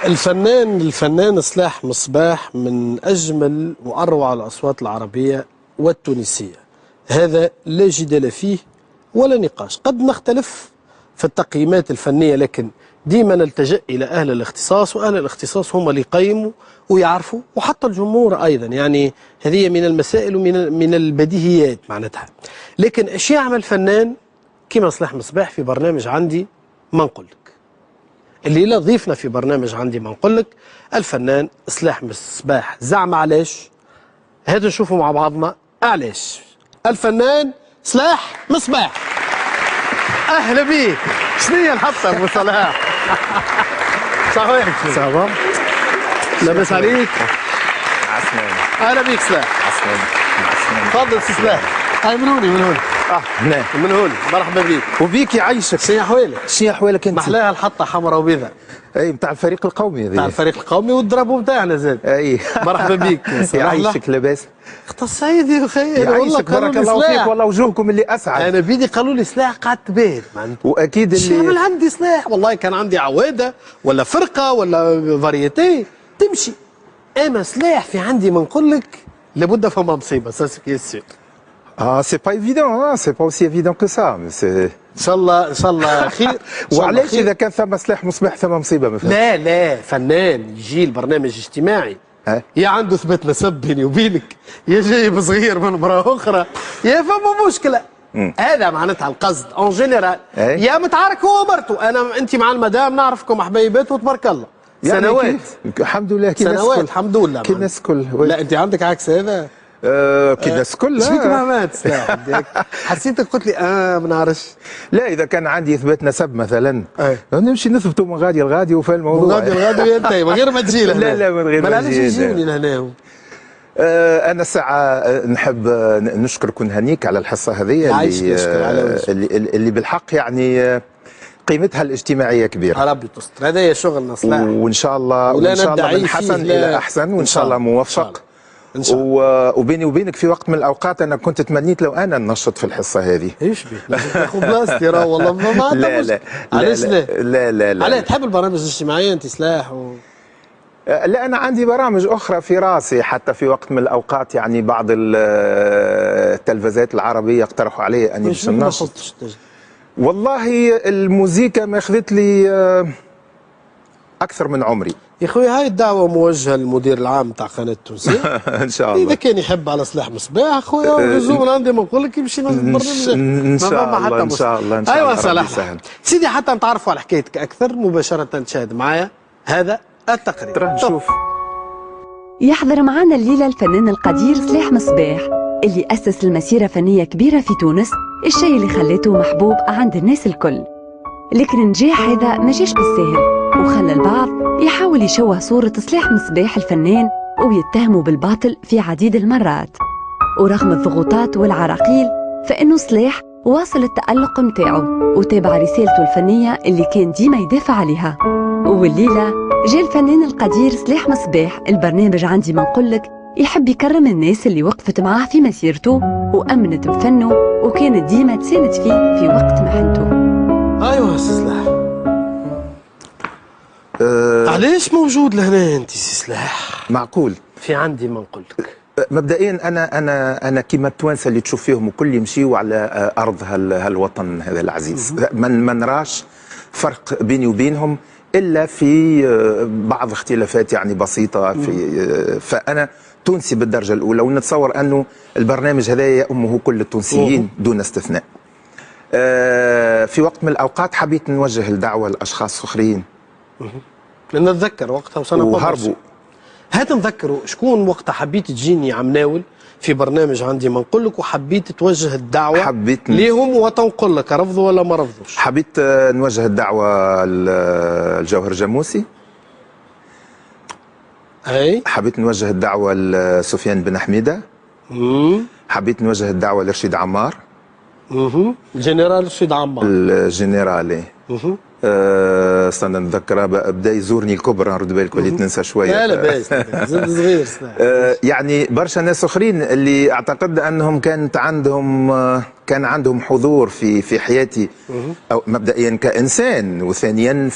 الفنان سلاح مصباح من أجمل وأروع الأصوات العربية والتونسية، هذا لا جدال فيه ولا نقاش. قد نختلف في التقييمات الفنية، لكن ديما نلتجئ إلى أهل الاختصاص، وأهل الاختصاص هم اللي يقيموا ويعرفوا، وحتى الجمهور أيضا. يعني هذه من المسائل ومن البديهيات معناتها. لكن ايش يعمل فنان كما سلاح مصباح في برنامج عندي ما نقول لك؟ الليلة ضيفنا في برنامج عندي ما نقول لك الفنان سلاح مصباح. زعم علاش؟ هذا نشوفوا مع بعضنا علاش. الفنان سلاح مصباح، اهلا بيك. شنو هي الحطه ابو صلاح؟ صحيح صافا لاباس عليك؟ عسلامة. اهلا بيك سلاح. عسلامة. تفضل سي سلاح. هاي من هوني هنا من هوني. مرحبا بيك. وبيك يعيشك. شنو احوالك؟ شنو احوالك انت؟ محلاها الحطه حمراء وبيضاء. اي نتاع الفريق القومي هذه. نتاع الفريق القومي والدرابو نتاعنا زاد. اي مرحبا بيك. يعيشك لاباس. اختص سيدي وخير. يعيشك بارك الله فيك. والله وجوهكم اللي اسعد. انا بيدي قالوا لي سلاح قعدت باهت معناتها. واكيد اللي شو عمل عندي سلاح؟ والله كان عندي عواده ولا فرقه ولا فاريتي تمشي. اما سلاح في عندي ما نقول لك لابد فما مصيبه. سا سي سير. c'est pas évident, hein, c'est pas aussi évident que ça, mais c'est... ان شاء الله خير. وعلاش اذا كان ثم سلاح مصباح ثم مصيبه مثلا؟ لا فنان يجي البرنامج اجتماعي يا عنده ثبات نسب بيني وبينك، يا جايب صغير من مراه اخرى، يا فما مشكله. هذا معناتها القصد اون جينيرال. يا متعارك هو ومرته. انت مع المدام نعرفكم حبايبات وتبارك الله يعني سنوات. الحمد لله كي سنوات الحمد لله كي الناس الكل. لا انت عندك عكس هذا. كي الناس الكل. شفيك مات سلاح؟ حسيتك قلت لي ما نعرفش. لا اذا كان عندي اثبات نسب مثلا نمشي نثبتوا من غادي لغادي وفي الموضوع. من غادي لغادي انت من غير ما تجي لهنا. لا من غير ما تجي. علاش يجوني لهنا؟ انا ساعه نحب نشكرك ونهنيك على الحصه هذه اللي بالحق يعني قيمتها الاجتماعيه كبيره. ربي تستر. هذا هي شغلنا صلاح. وان شاء الله من حسن الى احسن، وان شاء الله موفق. وبيني وبينك في وقت من الاوقات انا كنت تمنيت لو انا ننشط في الحصه هذه. ايش بيه؟ لازم تاخذ بلاصتي راه والله ما لا علاش لا علاش تحب البرامج الاجتماعيه انت سلاح لا انا عندي برامج اخرى في راسي. حتى في وقت من الاوقات يعني بعض التلفزيات العربيه اقترحوا علي اني باش ننشط. والله الموزيكا ما اخذت لي اكثر من عمري يا خويا. هاي الدعوه موجهه للمدير العام تاع قناه التونسيه. ان شاء الله. اذا كان يحب على سلاح مصباح خويا لزوم عندي ما نقول لك يمشي للبرنامج. ان شاء الله ان شاء الله ان شاء الله. ايوا صلاح سيدي حتى نتعرفوا على حكايتك اكثر مباشره تشاهد معايا هذا التقرير. نشوف. يحضر معنا الليله الفنان القدير سلاح مصباح اللي اسس المسيره فنيه كبيره في تونس، الشيء اللي خليته محبوب عند الناس الكل. لكن النجاح هذا ما جاش بالسهل، وخلى البعض يحاول يشوه صورة سلاح مصباح الفنان ويتهموا بالباطل في عديد المرات. ورغم الضغوطات والعراقيل فإنه سلاح واصل التألق متاعه وتابع رسالته الفنية اللي كان ديما يدافع عليها. والليلة جاء الفنان القدير سلاح مصباح البرنامج عندي ما نقولك يحب يكرم الناس اللي وقفت معاه في مسيرته وأمنت بفنه وكانت ديما تساند فيه في وقت محنته. ايوه سلاح. علاش موجود لهنا انت سي سلاح؟ معقول في عندي ما نقول لك. مبدئيا انا كيما التوانسه اللي تشوف فيهم الكل يمشيوا على ارض هالوطن هذا العزيز. ما نراش فرق بيني وبينهم الا في بعض اختلافات يعني بسيطه. فانا تونسي بالدرجه الاولى، ونتصور انه البرنامج هذا يأمه كل التونسيين دون استثناء. في وقت من الاوقات حبيت نوجه الدعوه لاشخاص اخرين. نتذكر وقتها وهربوا. هات نذكروا شكون وقتها حبيت تجيني عم ناول في برنامج عندي ما نقول لك، وحبيت توجه الدعوه ليهم وتنقل لك رفضوا ولا ما رفضوش؟ حبيت نوجه الدعوه للجوهر جاموسي. اي حبيت نوجه الدعوه لسفيان بن حميده. حبيت نوجه الدعوه لرشيد عمار. الجنرال رشيد عمار. الجنرالي. استنى نتذكر بدا يزورني الكبرى، نرد بالك وليت ننسى شويه. لا لا باس زاد صغير. يعني برشا ناس اخرين اللي اعتقد انهم كان عندهم حضور في حياتي، او مبدئيا كانسان، وثانيا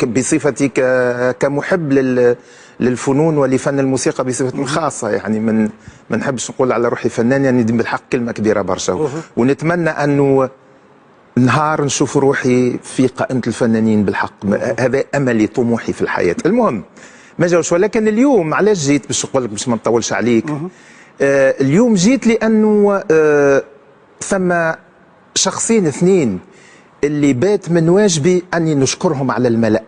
بصفتي كمحب للفنون ولفن الموسيقى بصفه خاصه. يعني ما نحبش نقول على روحي فنان، يعني بالحق كلمه كبيره برشا. ونتمنى انه نهار نشوف روحي في قائمة الفنانين بالحق. هذا أملي طموحي في الحياة. المهم ما جاوش، ولكن اليوم علاش جيت باش نقول لك باش ما نطولش عليك. اليوم جيت لأنه ثم شخصين اثنين اللي بات من واجبي أني نشكرهم على الملأ.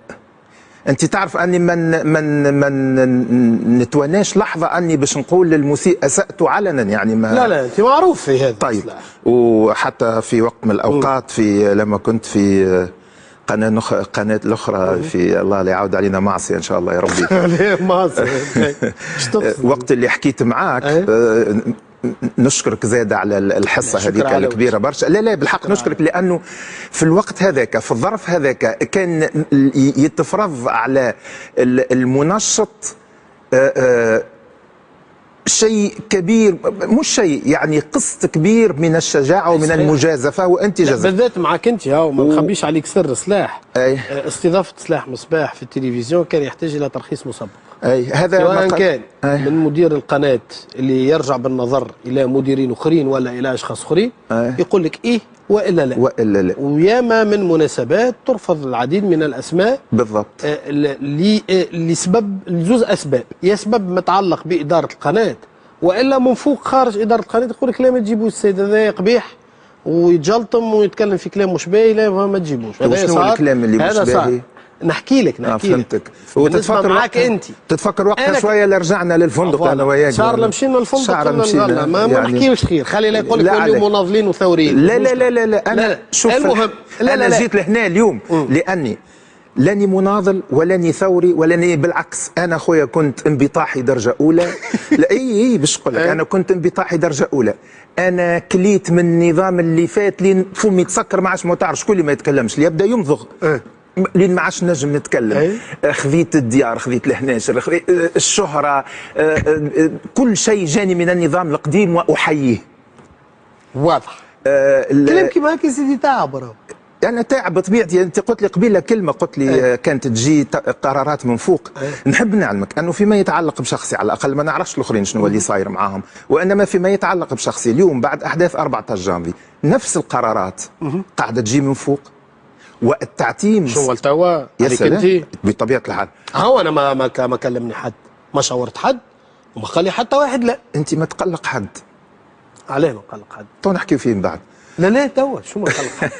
انت تعرف اني من نتواناش لحظه اني باش نقول للمسيء اسأت علنا، يعني ما لا انت معروف في هذا. طيب وحتى في وقت من الاوقات لما كنت في قناه الاخرى، في الله لا يعاود علينا معصيه ان شاء الله يا ربي. معصيه وقت اللي حكيت معاك نشكرك زاد على الحصه هذيك الكبيره برشا. لا بالحق نشكرك، لانه في الوقت هذاك في الظرف هذاك كان يتفرض على المنشط شيء كبير، مش شيء يعني قسط كبير من الشجاعه ومن المجازفه، وانت جازفت بالذات معك انت. وما نخبيش عليك سر سلاح. استضافه سلاح مصباح في التلفزيون كان يحتاج الى ترخيص مسبق. هذا سواء كان من مدير القناه اللي يرجع بالنظر الى مديرين اخرين ولا الى اشخاص اخرين، يقول لك ايه والا لا. وياما من مناسبات ترفض العديد من الاسماء بالضبط لسبب لزوز اسباب. يا سبب متعلق باداره القناه، والا من فوق خارج اداره القناه يقول لك لا ما تجيبوش السيد هذا قبيح ويتجلطم ويتكلم في كلام مش باهي، لا ما تجيبوش. هذا صار الكلام اللي مش باهي. نحكي لك فهمتك. وتتفكر معاك انت تتفكر وقتها شويه اللي رجعنا للفندق انا وياك. شهر مشينا للفندق ما نحكيوش خير. خلي لا يقول لك كل يوم مناضلين وثوريين. لا انا شوف المهم انا جيت لهنا اليوم لاني لاني مناضل ولاني ثوري ولاني بالعكس. انا خويا كنت انبطاحي درجه اولى. لا اي باش نقول لك انا كنت انبطاحي درجه اولى. انا كليت من النظام اللي فات لين فمي تسكر ما عادش ما تعرفش شكون اللي ما يتكلمش، اللي يبدا يمضغ لين ما عادش نجم نتكلم. خذيت الديار، خذيت الهناشر، خذيت الشهرة، كل شيء جاني من النظام القديم وأحييه. واضح. كلام كيما هكا سيدي تعب. أنا تعب بطبيعتي. أنت قلت لي قبيلة كلمة، قلت لي كانت تجي قرارات من فوق. نحب نعلمك أنه فيما يتعلق بشخصي على الأقل ما نعرفش الآخرين شنو اللي صاير معاهم، وإنما فيما يتعلق بشخصي اليوم بعد أحداث 14 جانفي نفس القرارات قاعدة تجي من فوق. والتعتيم شو توا عليك انت بطبيعه الحال. هو انا ما كلمني حد، ما شاورت حد، وما خلي حتى واحد. لا انت ما تقلق حد. علاه ما نقلق حد؟ تو نحكيو فيه من بعد. لا توا شو ما نقلق حد.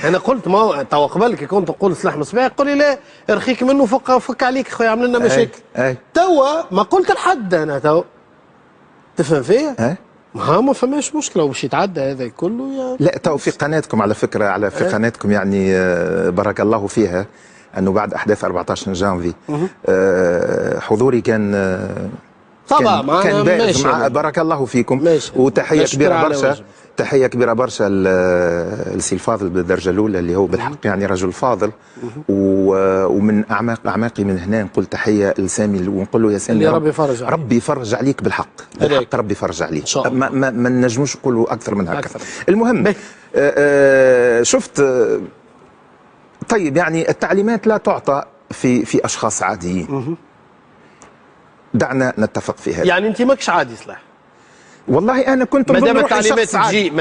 انا قلت ما توا قبل كي كنت نقول سلاح مصباح يقول لي لا ارخيك منه فك عليك خويا عمل لنا مشاكل. توا ما قلت لحد انا توا تفهم فيا؟ ما فماش مشكله وباش يتعدى هذا كله يعني. لا تو في قناتكم على فكره في قناتكم يعني بارك الله فيها انه بعد احداث 14 جانفي حضوري كان طبعا كان بارز بارك الله فيكم. وتحيه كبيره برشا، تحيه كبيره برشا لسي الفاضل بالدرجه الاولى اللي هو بالحق يعني رجل فاضل. ومن اعماقي من هنا نقول تحيه لسامي ونقول له يا سامي ربي يفرج عليك بالحق. بالحق ربي يفرج عليك. ما نجموش نقولوا اكثر من هكا. المهم شفت. طيب يعني التعليمات لا تعطى في اشخاص عاديين. دعنا نتفق في هذا. يعني انت ماكش عادي صلاح. والله انا كنت ما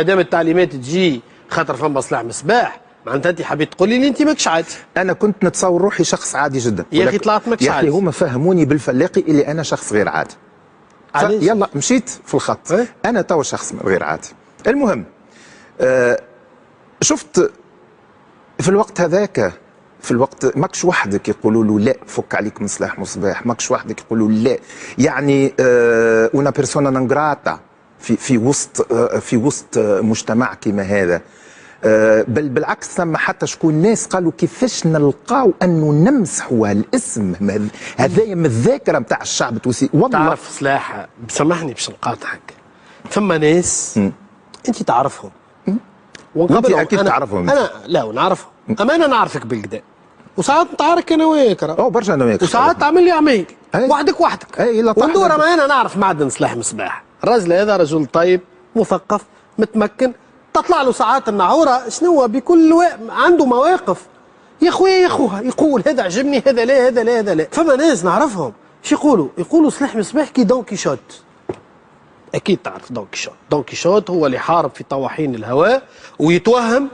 دام التعليمات تجي خاطر فما سلاح مصباح، معناتها انت حبيت تقولي لي انت ماكش عادي. انا كنت نتصور روحي شخص عادي جدا يا اخي طلعت ماكش عادي. يا اخي هما فهموني بالفلاقي اللي انا شخص غير عادي. يلا مشيت في الخط. انا توا شخص غير عادي. المهم شفت في الوقت هذاك، في الوقت ماكش وحدك يقولوا له لا فك عليك من سلاح مصباح، ماكش وحدك يقولوا لا يعني انا بيرسونا نون جراتا في وسط مجتمع كما هذا. بل بالعكس ثم حتى شكون ناس قالوا كيفاش نلقاو انه نمسحوا الاسم هذايا من الذاكره نتاع الشعب التونسي. والله تعرف سلاح، سامحني باش نقاطعك، ثم ناس انت تعرفهم انت اكيد تعرفهم. انا لا نعرفهم، اما انا نعرفك بالكدا. وساعات نتعارك انا وياك راه. برشا انا وياك. وساعات تعمل لي عمايل أي. وحدك. اي لا وندور انا نعرف معدن سلاح مصباح. الراجل هذا رجل طيب مثقف متمكن، تطلع له ساعات النعوره شنو بكل عنده مواقف يا خويا يا خوها يقول هذا عجبني هذا لا هذا لا هذا لا. فما ناس نعرفهم شو يقولوا سلاح مصباح كي دون كيشوت. اكيد تعرف دون كيشوت. دون كيشوت هو اللي حارب في طواحين الهواء ويتوهم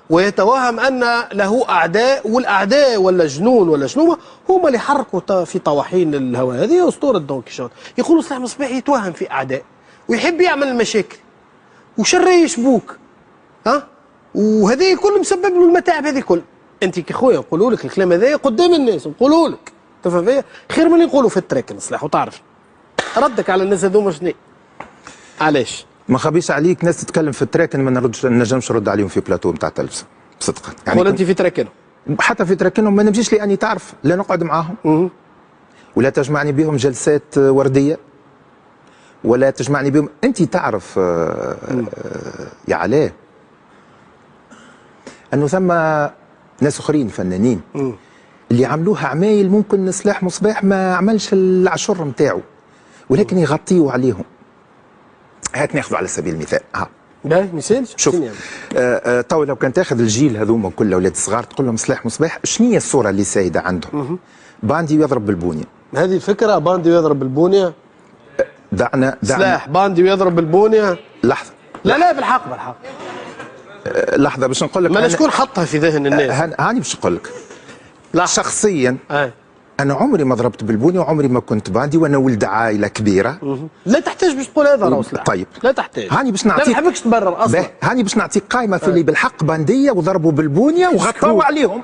ويتوهم ان له اعداء، والاعداء ولا جنون ولا شنو هما اللي حركوا في طواحين الهواء. هذه اسطوره دون كيشوت. يقولوا سلاح مصباح يتوهم في اعداء ويحب يعمل المشاكل وشر يشبوك وهذه كل مسبب له المتاعب هذه كل. انت كخويا نقولوا لك الكلام هذا قدام الناس نقولوا لك تفهم فيا خير من اللي نقولوا في التراكن سلاح. وتعرف ردك على الناس هذوما شنو؟ علاش؟ ما خبيش عليك ناس تتكلم في التراكن ما نجمش نرد عليهم في بلاتو نتاع التلفزه صدقا. يعني قول انت في تراكنهم. حتى في تراكنهم ما نمشيش لاني تعرف لا نقعد معاهم ولا تجمعني بهم جلسات ورديه ولا تجمعني بهم. انت تعرف يا علاء انه ثم ناس اخرين فنانين اللي عملوها عمايل ممكن سلاح مصباح ما عملش العشر نتاعو ولكن يغطيوا عليهم. هات ناخذ على سبيل المثال باهي مثال شوف تو لو كان تاخذ الجيل هذوما كل الاولاد الصغار تقول لهم سلاح مصباح شنو هي الصوره اللي سايده عندهم؟ باندي يضرب بالبونيه. هذه الفكره باندي يضرب بالبونيه. دعنا سلاح باندي ويضرب بالبونيه. لحظه لا بالحق لحظه باش نقول لك ما شكون حطها في ذهن الناس. هاني باش نقول لك شخصيا انا عمري ما ضربت بالبوني وعمري ما كنت باندي وانا ولد عائله كبيره. لا تحتاج باش تقول هذا راهو سلاح. طيب لا تحتاج. هاني باش نعطيك لا ما نحبكش تبرر اصلا. هاني باش نعطيك قائمه في اللي بالحق بانديه وضربوا بالبونيه وغطوا عليهم.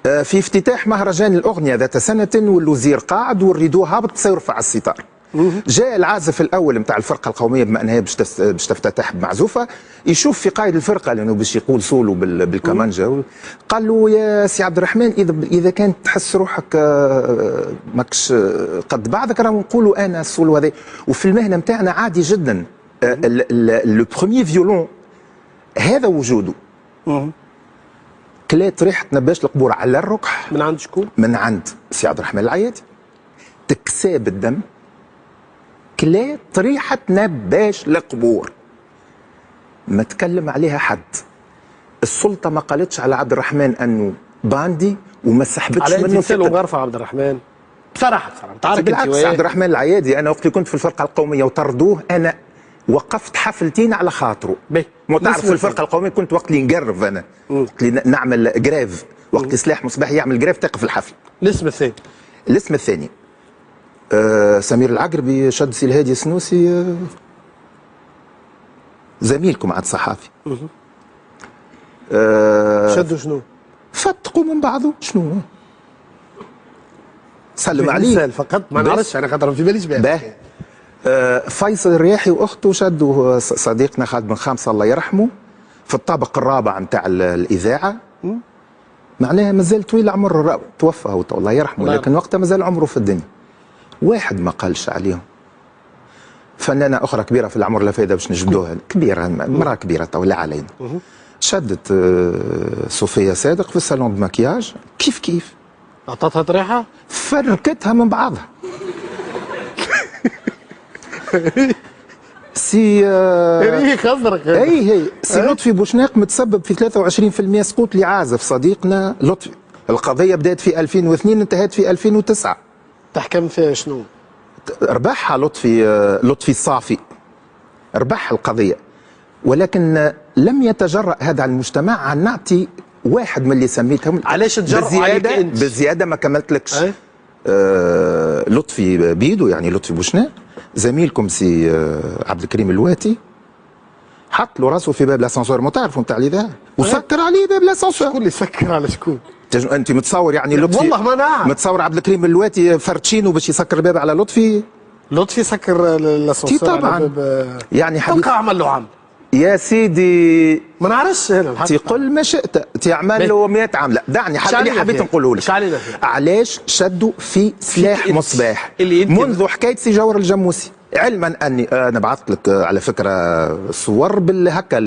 في افتتاح مهرجان الاغنيه ذات سنه والوزير قاعد والريدو هابط سيرفع الستار. جاء العازف الاول نتاع الفرقه القوميه بما انها باش تفتتح بمعزوفه يشوف في قائد الفرقه لانه باش يقول سولو بالكمانجا قال له يا سي عبد الرحمن اذا كانت تحس روحك ماكش قد بعضك راه نقولوا انا السولو هذا. وفي المهنه نتاعنا عادي جدا لو بروميي فيولون هذا وجوده كلات ريحه نباش القبور على الركح. من عند شكون؟ من عند سي عبد الرحمن العيادي. تكساب الدم كلات ريحه نباش القبور ما تكلم عليها حد. السلطه ما قالتش على عبد الرحمن انه باندي وما سحبتش منه ثقه. وغرفه عبد الرحمن بصراحه تعرف بالعكس عبد الرحمن العيادي انا وقت كنت في الفرقه القوميه وطردوه انا وقفت حفلتين على خاطره. تعرف في الفرقه القوميه كنت وقت اللي نقرف انا وقت اللي نعمل جريف وقت سلاح مصباح يعمل جريف تقف الحفل. الاسم الثاني سمير العقربي شد سي الهادي السنوسي زميلكم عاد صحافي. شدوا شنو؟ فتقوا من بعضه شنو؟ سلم عليه فقط ما نعرفش انا خاطر في باليش باه. فيصل الرياحي واخته شدوا صديقنا خالد بن خامسه الله يرحمه في الطابق الرابع نتاع الاذاعه. معناها مازال طويل عمره توفى هو الله يرحمه لكن وقتها مازال عمره في الدنيا. واحد ما قالش عليهم. فنانه اخرى كبيره في العمر لا فايده باش نجبدوها كبيره مراه كبيره تو لا علينا. شدت صوفيا صادق في الصالون دو ماكياج كيف عطتها طريحه فركتها من بعضها. سي ريخ ازرق. هي سي لطفي بوشناق متسبب في 23% سقوط لعازف صديقنا لطفي. القضيه بدات في 2002 انتهت في 2009. تحكم فيها شنو؟ ربحها لطفي الصافي ربح القضيه ولكن لم يتجرأ هذا المجتمع عن نعطي واحد من اللي سميتهم. علاش تجرأوا عليك انت؟ بزياده ما كملتلكش. لطفي بيدو يعني لطفي بوشناق زميلكم سي عبد الكريم الواتي حط له راسه في باب الاسانسور ما تعرفوا نتاع الاذاعه وسكر عليه باب الاسانسور. شكون اللي سكر على شكون؟ انت متصور يعني لطفي والله ما نعرف. متصور عبد الكريم الواتي فرتشينو باش يسكر الباب على لطفي سكر الاسانسور طبعا يعني حبيبي عمل له عمل يا سيدي ما نعرفش انا تقول ما شئت تعمل له 100 عام. لا دعني اللي حبيت نقوله لك علاش شدوا في سلاح مصباح منذ حكايه سي جوهر الجموسي علما اني انا بعثت لك على فكره صور بالهكا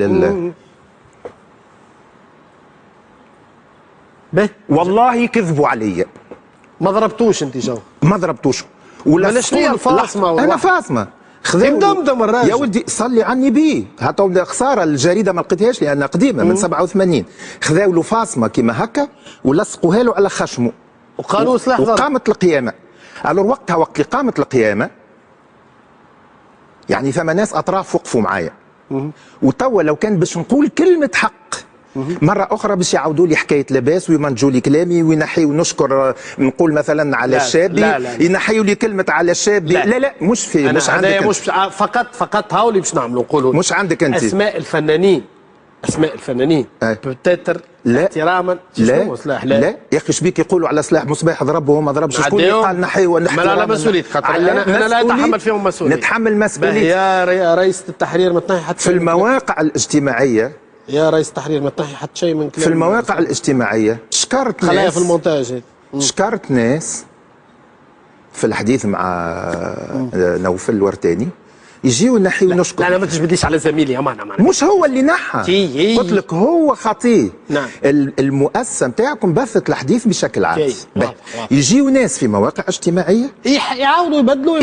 والله كذبوا عليا. ما ضربتوش انت جو؟ ما ضربتوش. ولا بلاش ليا الفاصمه انا فاصمه. مدمدم الراجل. يا ولدي صلي عني بيه، هاتوا خساره الجريده ما لقيتهاش لانها قديمه من 87. خذاو له فاصمه كيما هكا ولصقوها له على خشمه وقالوا سلاح ضرب. وقامت القيامه. الور وقتها وقت اللي قامت القيامه يعني ثم ناس اطراف وقفوا معايا. وتوا لو كان باش نقول كلمه حق مرة أخرى باش يعاودوا لي حكاية لاباس ويمنجوا لي كلامي وينحيوا نشكر نقول مثلا على الشابي، ينحيوا لي كلمة على الشابي. لا مش في مش عندك مش فقط هاولي باش نعملوا نقولوا مش عندك أنت أسماء الفنانين بتاتر احتراما. لا يا أخي شبيك يقولوا على سلاح مصباح ضربه وهو ما ضربش؟ شكون اللي قال نحيوا ما لا مسؤولية أنا لا أتحمل فيهم مسؤولية. نتحمل مسؤولية. يا رئيس التحرير ما تنحي حتى في المواقع الاجتماعية. يا رئيس التحرير ما تنحي حتى شيء من كلام. في المواقع الاجتماعية شكرت ناس، خلايا في المونتاج شكرت ناس في الحديث مع نوفل الورتاني يجيو ينحيوا نشكر. لا ما تجبديش على زميلي أمانة. مش هو اللي نحى، قلت لك هو خطيه. نعم. المؤسسة نتاعكم بثت الحديث بشكل عام. يجيو ناس في مواقع اجتماعية يعاودوا يبدلوا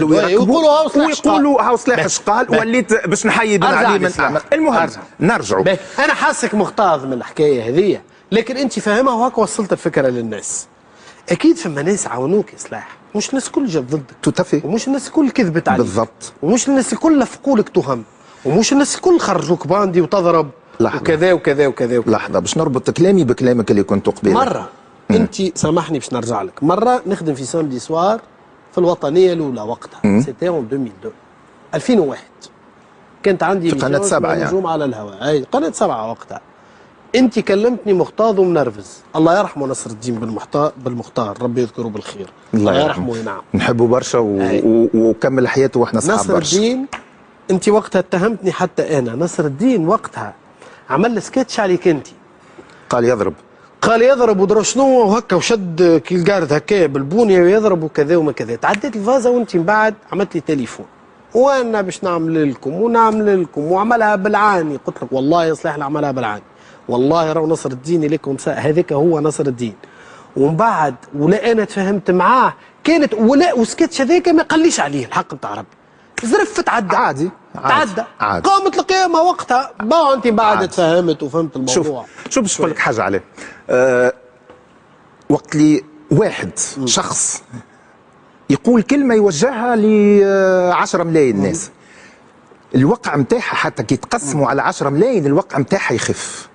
ويقولوا هاو سلاح شقال وليت باش نحيي بن علي من أعمق. المهم نرجعوا. أنا حاسك مغتاظ من الحكاية هذه، لكن أنت فاهمها وهكا وصلت الفكرة للناس. أكيد فما ناس عاونوك يا سلاح، مش الناس الكل جات ضدك. تتفق. ومش الناس الكل كذبت عليك. بالضبط. ومش الناس الكل لفقوا لك تهم، ومش الناس الكل خرجوك باندي وتضرب. لحظة. وكذا وكذا وكذا وكذا. لحظة باش نربط كلامي بكلامك اللي كنت قبيله. مرة أنت سامحني باش نرجع لك، مرة نخدم في سامدي سوار في الوطنية الأولى وقتها، سيتي اون 2001. كانت عندي في قناة 7 يعني. نجوم على الهواء، أي قناة 7 وقتها. انت كلمتني مغتاظ ومنرفز. الله يرحمه نصر الدين بالمختار، ربي يذكره بالخير. الله يرحمه. نعم نحبه برشا وكمل حياته واحنا اصحاب برشا. نصر الدين انت وقتها اتهمتني حتى انا. نصر الدين وقتها عمل سكتش عليك انت، قال يضرب ودرا شنو وهكا وشد كي الجارد هكا بالبونيه ويضرب وكذا وما كذا. تعديت الفازه وانت من بعد عملت لي تليفون وانا باش نعمل لكم وعملها بالعاني. قلت لك والله يا صلاح عملها بالعاني، والله راهو نصر الدين لكم هذاك هو نصر الدين. ومن بعد ولا انا تفاهمت معاه كانت ولا وسكتش هذاك ما قاليش عليه الحق نتاع ربي. زرف تعدى عادي. قامت القيامه وقتها. انت بعد تفهمت وفهمت الموضوع. شوف باش نقول لك حاجه عليه. وقت لي واحد شخص يقول كلمه يوجهها ل 10 ملايين ناس، الوقع نتاعها حتى كي تقسموا على 10 ملايين الوقع نتاعها يخف.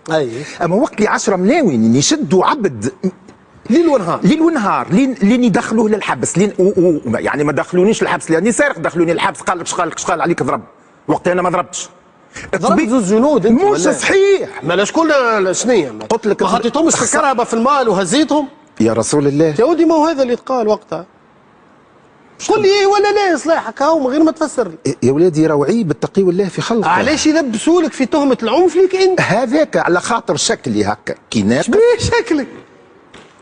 اما وقت لي 10 ملايين يشدوا عبد ليل ونهار لين يدخلوه للحبس. يعني ما دخلونيش للحبس لاني سارق، دخلوني للحبس. قال لك قال عليك ضرب. وقتها انا ما ضربتش. ضربت زوج جنود انت مش صحيح. ما شكون شنيا قلت لك ما حطيتهمش في الكرهبه في المال وهزيتهم يا رسول الله. يا ودي ما هو هذا اللي يتقال وقتها. قل لي ايه ولا لا صلاحك هاو من غير ما تفسر لي. يا ولادي راهو عيب التقي والله في خلقه. علاش يلبسوا لك في تهمه العنف ليك انت؟ هذاك على خاطر شكلي هكا كي ناقص. شبيه شكلك؟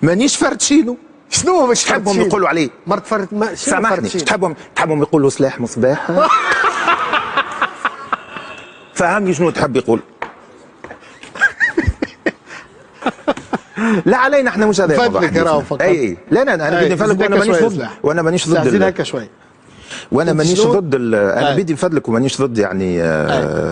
مانيش فرتشينو. شنو باش تحبهم يقولوا عليه؟ مرت فرد سامحني تحبهم يقولوا سلاح مصباح. فهمني شنو تحب يقول. لا علينا احنا مش هذا الموضوع. اي لا انا بدي نفلك وانا مانيش ضد زيد هكا شوي. وانا مانيش ضد انا بدي نفدلك ومانيش ضد يعني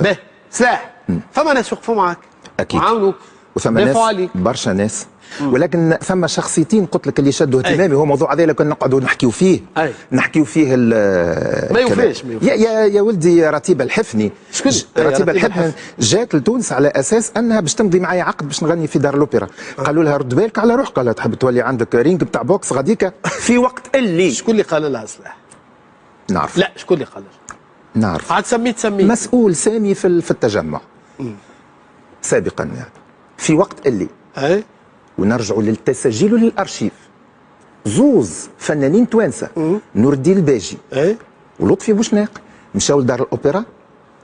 باهي سلاح. فما ناس وقفوا معك اكيد وعاونوك وثم ناس برشا ناس. ولكن ثم شخصيتين قلت لك اللي شدوا اهتمامي. هو موضوع هذا كنا نقعدوا نحكيوا فيه. ما يوفاش يا ولدي رتيبه الحفني. شكون رتيبه الحفني؟ جات لتونس على اساس انها باش تمضي معايا عقد باش نغني في دار الاوبرا. قالوا لها رد بالك على روحك، قالت تحب تولي عندك رينج بتاع بوكس غاديكا في وقت اللي. شكون اللي قال لها سلاح؟ نعرف. لا شكون اللي قال لها؟ نعرف. عاد تسميه مسؤول سامي في التجمع سابقا يعني في وقت اللي. ونرجعوا للتسجيل وللارشيف. زوز فنانين توانسه نور الدين الباجي ولطفي بوشناق مشاو لدار الاوبرا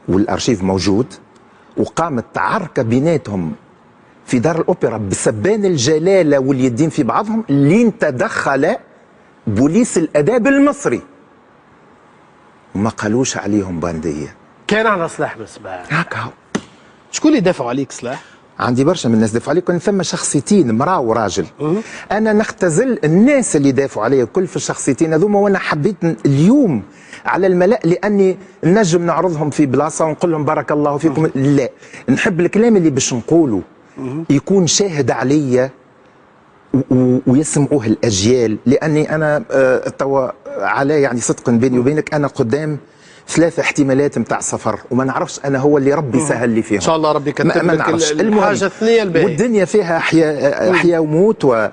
والارشيف موجود، وقامت عركه بيناتهم في دار الاوبرا بسبان الجلاله واليدين في بعضهم لين تدخل بوليس الاداب المصري وما قالوش عليهم بانديه. كان على سلاح مصباح هكا. شكون اللي دافعوا عليك سلاح؟ عندي برشا من الناس دافعوا علي، كان ثم شخصيتين امراه وراجل. انا نختزل الناس اللي دافعوا علي كل في الشخصيتين هذوما، وانا حبيت اليوم على الملأ لاني نجم نعرضهم في بلاصه ونقول لهم بارك الله فيكم. لا، نحب الكلام اللي باش نقوله يكون شاهد عليا ويسمعوه الاجيال، لاني انا توا على يعني صدقا بيني وبينك انا قدام 3 احتمالات نتاع سفر، وما نعرفش انا هو اللي ربي سهل لي فيهم. ان شاء الله ربي يكتب لك الحاجه الثانيه الباقيه. والدنيا فيها احياء وموت. و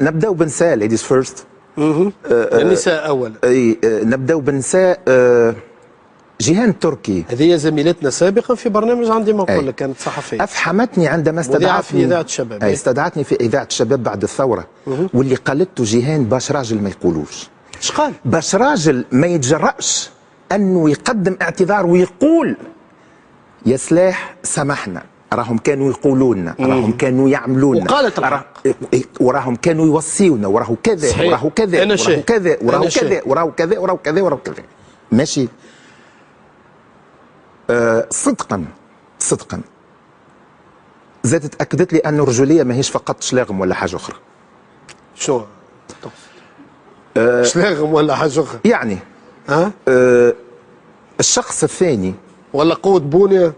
نبداو بنساء ليديز فيرست. النساء اولا. نبداو بنساء جيهان التركي. هذه زميلتنا سابقا في برنامج عندي ما نقول لك، كانت صحفيه. افحمتني عندما استدعتني في اذاعه الشباب. استدعتني في اذاعه الشباب بعد الثوره. واللي قالته جيهان باش راجل ما يقولوش. ايش قال؟ باش راجل ما يتجرأش انه يقدم اعتذار ويقول يا سلاح سامحنا، راهم كانوا يقولون، راهم كانوا يعملون، وقالت الحق، وراهم كانوا يوصيونا، وراهو كذا وراهو كذا وراهو كذا وراهو كذا وراهو كذا وراهو كذا وراهو كذا. ماشي. صدقا زادت تاكدت لي ان الرجوليه ماهيش فقط شلاغم ولا حاجه اخرى. شو شلاغم ولا حاجه اخرى؟ يعني الشخص الثاني ولا قوه بونيه.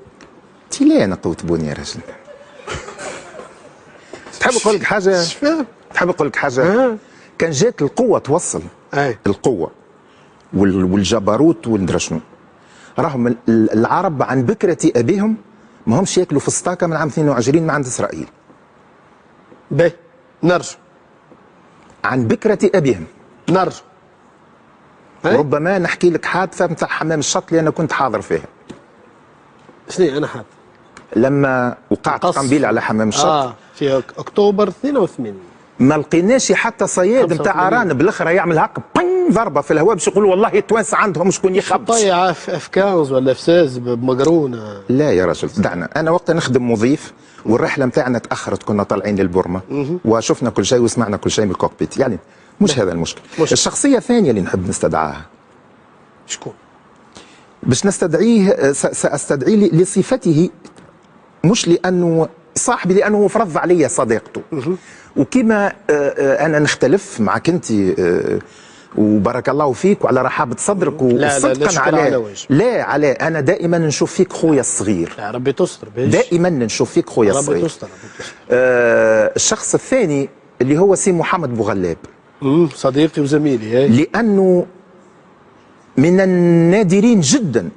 لا انا قوه بونيه يا رجل. تحب نقول لك حاجه؟ تحب نقول لك حاجه؟ كان جات القوه توصل. القوه والجبروت والمدري شنو. راهم العرب عن بكره ابيهم ما همش ياكلوا في السطاكه من عام 22 مع عند اسرائيل. باهي نرجع. عن بكره ابيهم نرجع. ربما نحكي لك حادثه نتاع حمام الشط اللي انا كنت حاضر فيها. شنو انا حادثه؟ لما وقعت قنبله على حمام الشط في اكتوبر 82. ما لقيناش حتى صياد نتاع ارانب الاخرى يعمل هكا ضربه في الهواء باش يقولوا والله التوانسه عندهم شكون يخبص. طيعه في افكانز ولا في ساز بمقرونه. لا يا رجل دعنا، انا وقت نخدم مضيف والرحله نتاعنا تاخرت، كنا طالعين للبورما وشفنا كل شيء وسمعنا كل شيء من الكوكبيت، يعني مش هذا المشكل. الشخصيه الثانيه اللي نحب نستدعاها شكون؟ باش نستدعيه ساستدعيه لصفته، مش لانه صاحبي، لانه فرض علي صداقته. وكما انا نختلف معك انت وبارك الله فيك وعلى رحابه صدرك وصدقا على انا دائما نشوف فيك خويا الصغير. يا ربي تستر. دائما نشوف فيك خويا الصغير. ربي تستر. الشخص الثاني اللي هو سي محمد بوغلاب. صديقي وزميلي. لانه من النادرين جدا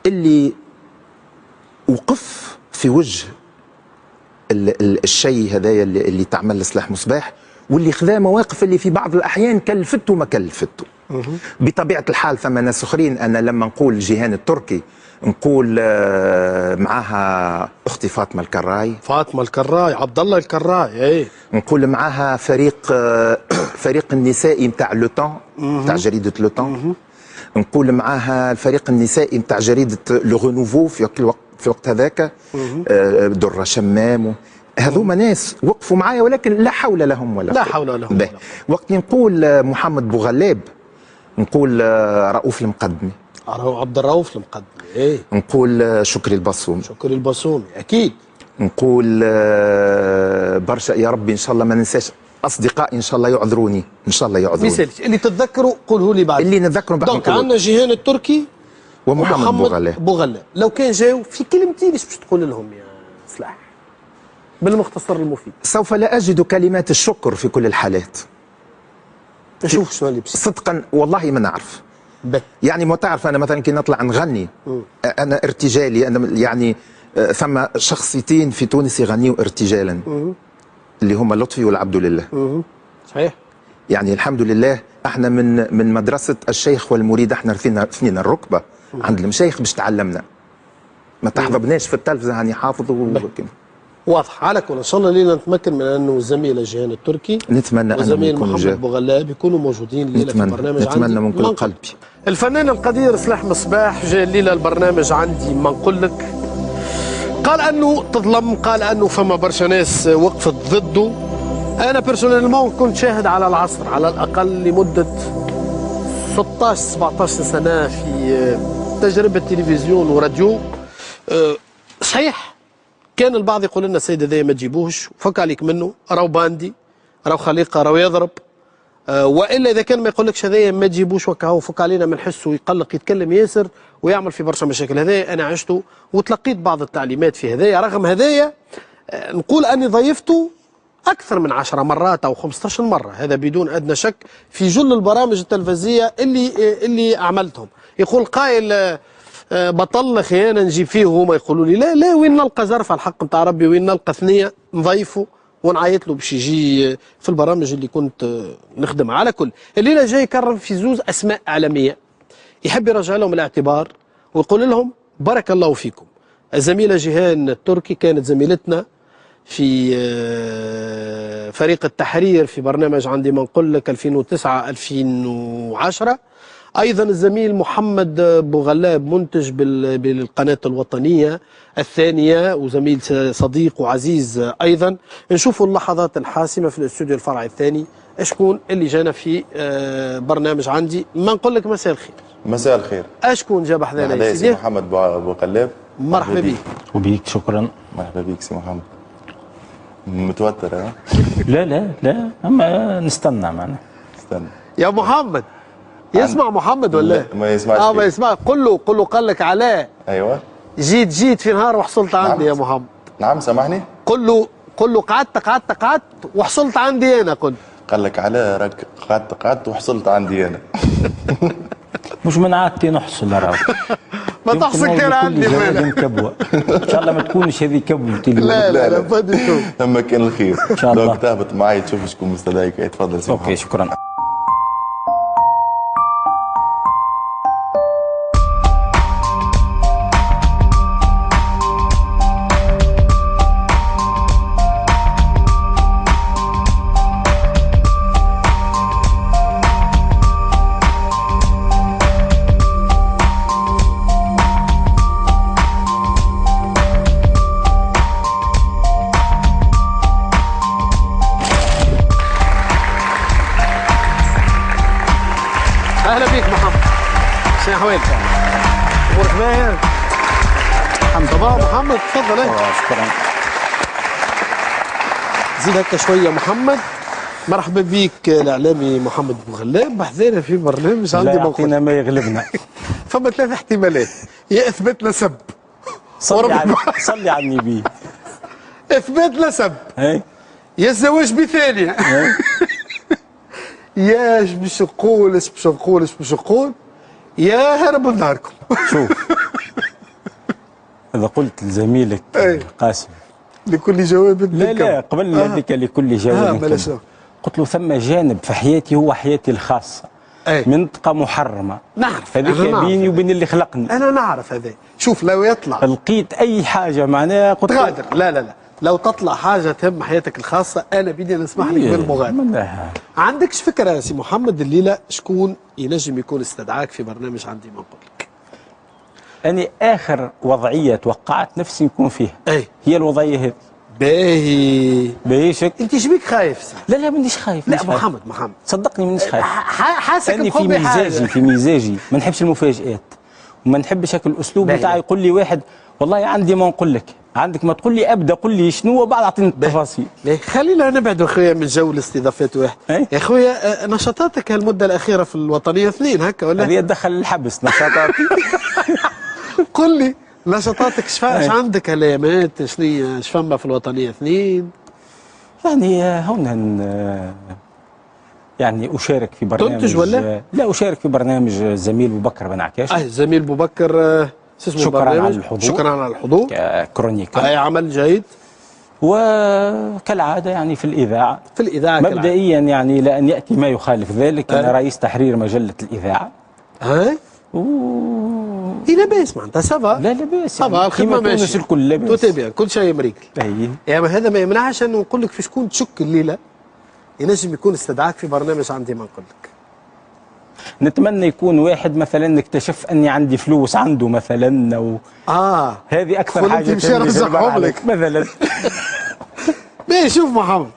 اللي وقف في وجه الشيء هذايا اللي تعمل سلاح مصباح، واللي خذا مواقف اللي في بعض الاحيان كلفته ما كلفته. بطبيعه الحال ثم ناس اخرين، انا لما نقول جيهان التركي نقول معاها اختي فاطمه الكراي، عبد الله الكراي. نقول معاها فريق النسائي نتاع لوطون، نتاع جريده لوطون. نقول معاها الفريق النسائي نتاع جريده لو غونوفو في الوقت هذاك، درة شمام. هذوما ناس وقفوا معايا، ولكن لا حول لهم ولا قوة. وقت نقول محمد بوغلاب نقول رؤوف المقدمي، عبد الرؤوف المقدمي. نقول شكري البصومي اكيد. نقول برشا يا ربي ان شاء الله ما ننساش اصدقائي، ان شاء الله يعذروني، ان شاء الله يعذروني. مثالك اللي تتذكروا قوله لي بعد. اللي نتذكروا بعد. دونك عندنا جيهان التركي ومحمد بوغلاب. لو كان جاو في كلمتين ايش باش تقول لهم يا سلاح بالمختصر المفيد؟ سوف لا اجد كلمات الشكر في كل الحالات. نشوف شنو اللي بصير. صدقا والله ما نعرف. يعني ما تعرف، انا مثلا كي نطلع نغني انا ارتجالي، انا يعني ثم شخصيتين في تونس يغنيوا ارتجالا اللي هما لطفي والعبد لله. صحيح. يعني الحمد لله احنا من مدرسه الشيخ والمريد، احنا رثينا الركبه عند المشايخ باش تعلمنا، ما تحضرناش في التلفزه يعني حافظوا. واضح. على كل ان شاء الله لينا نتمكن من انه الزميله جيهان التركي نتمنى وزميل محمد بوغلاب يكونوا موجودين الليله في البرنامج. نتمنى من كل قلبي. الفنان القدير سلاح مصباح جاء الليله البرنامج عندي ما نقول لك، قال انه تظلم، قال انه فما برشا ناس وقفت ضده. انا بيرسونيلمون كنت شاهد على العصر على الاقل لمده 16 17 سنه في تجربه تلفزيون وراديو. صحيح كان البعض يقول لنا السيد هذايا ما تجيبوهش، فك عليك منه، راهو باندي، راهو خليقه، راهو يضرب. والا اذا كان ما يقولكش هذايا ما تجيبوش وكهو فك علينا ما نحسه يقلق يتكلم ياسر ويعمل في برشا مشاكل. هذايا انا عشته وتلقيت بعض التعليمات في هذايا، رغم هذايا نقول اني ضيفته اكثر من 10 مرات او 15 مره، هذا بدون ادنى شك، في جل البرامج التلفزيونيه اللي عملتهم. يقول قائل بطل خيانه نجيب فيه وهما يقولوا لي لا لا، وين نلقى زرف على الحق نتاع ربي، وين نلقى ثنيه نضيفه ونعيط له باش يجي في البرامج اللي كنت نخدمها. على كل الليله جاي يكرم في زوز اسماء اعلاميه يحب يرجع لهم الاعتبار ويقول لهم بارك الله فيكم. الزميله جيهان التركي كانت زميلتنا في فريق التحرير في برنامج عندي ما نقول لك 2009 2010. ايضا الزميل محمد بوغلاب منتج بالقناه الوطنيه الثانيه وزميل صديق وعزيز ايضا. نشوفوا اللحظات الحاسمه في الاستوديو الفرعي الثاني اشكون اللي جانا في برنامج عندي ما نقول لك مساء الخير. مساء الخير. اشكون جاب حذانا يا سي سيدي؟ محمد بوغلاب. مرحبا بك. وبيك شكرا. مرحبا بك سي محمد. متوتر ها؟ لا لا لا، اما نستنى معنا. استنى يا محمد يسمع محمد ولا ما يسمعش. ما يسمع. قل له قال لك علاء. ايوه جيت في نهار وحصلت عندي يا محمد. نعم سامحني. قل له قعدت وحصلت عندي انا. قال لك علاء راك قعدت وحصلت عندي انا. مش من عادتي نحصل راهو. ما تحصل كثير عندي كبوه ان شاء الله ما تكونش هذه كبوتي. لا فادي تكون. ثم كان الخير ان شاء الله. دونك تهبط معي تشوف شكون مستدعيك. تفضل سي محمد. اوكي شكرا. اهلا بك محمد. شنو احوالك؟ امورك باهيه؟ الحمد لله. محمد تفضل. شكرا. زيد هكا شويه محمد. مرحبا بك الاعلامي محمد بوغلاب بحذانا في برنامج عندي لا يعطينا ما يغلبنا. فما 3 احتمالات، يا اثبات لا سب. صلي على النبي. اثبات لا سب. اي يا الزواج بثانيه. يا اش باش نقول يا هرب من داركم. شوف اذا قلت لزميلك قاسم لكل جواب لا قبل هذيك لكل جواب قلت له ثم جانب في حياتي هو حياتي الخاصه. منطقه محرمه. نعرف هذيك بيني وبين اللي خلقني. انا نعرف هذا. شوف لو يطلع لقيت اي حاجه معناها قلت تغادر. لا لو تطلع حاجه تهم حياتك الخاصه انا بدي نسمح لك بالمغادره. عندكش فكره يا سي محمد الليله شكون ينجم يكون استدعاك في برنامج عندي ما نقول لك؟ أنا آخر وضعية توقعت نفسي نكون فيها هي الوضعية هذه. باهي شك. انت شبيك خايف؟ لا مانيش خايف. لا محمد صدقني مانيش خايف. حاسك أنا في مزاجي ما نحبش المفاجآت وما نحبش هاك الأسلوب بتاعي. يقول لي واحد والله عندي ما نقول لك، عندك ما تقول لي ابدا قل لي شنو وبعد اعطيني التفاصيل. خلينا نبعد اخويا من جو الاستضافات واحد. يا اخويا نشاطاتك هالمده الاخيره في الوطنيه 2 هكا ولا؟ هذه تدخل الحبس نشاطاتي. قل لي نشاطاتك اش عندك هالايامات؟ شنو اش فما في الوطنيه 2؟ يعني هنا يعني اشارك في برنامج. تنتج ولا؟ لا اشارك في برنامج الزميل ابو بكر بن عكاش. الزميل ابو بكر شكرا على الحضور. شكرا على الحضور ككرونيكا. اي عمل جيد. وكالعاده يعني في الاذاعه مبدئيا يعني لان ياتي ما يخالف ذلك. انا رئيس تحرير مجله الاذاعه. لا باس معناتها سافا. لا باس سافا الخدمه ماشيه الكل لاباس. تتابع كل شيء مريكل. يعني هذا ما يمنعش انه نقول لك في شكون تشك الليله ينجم يكون استدعاك في برنامج عندي ما نقول لك. نتمنى يكون واحد مثلا اكتشف اني عندي فلوس عنده مثلا هذه اكثر حاجه تمشي نرجعهم لك مثلا. شوف محمد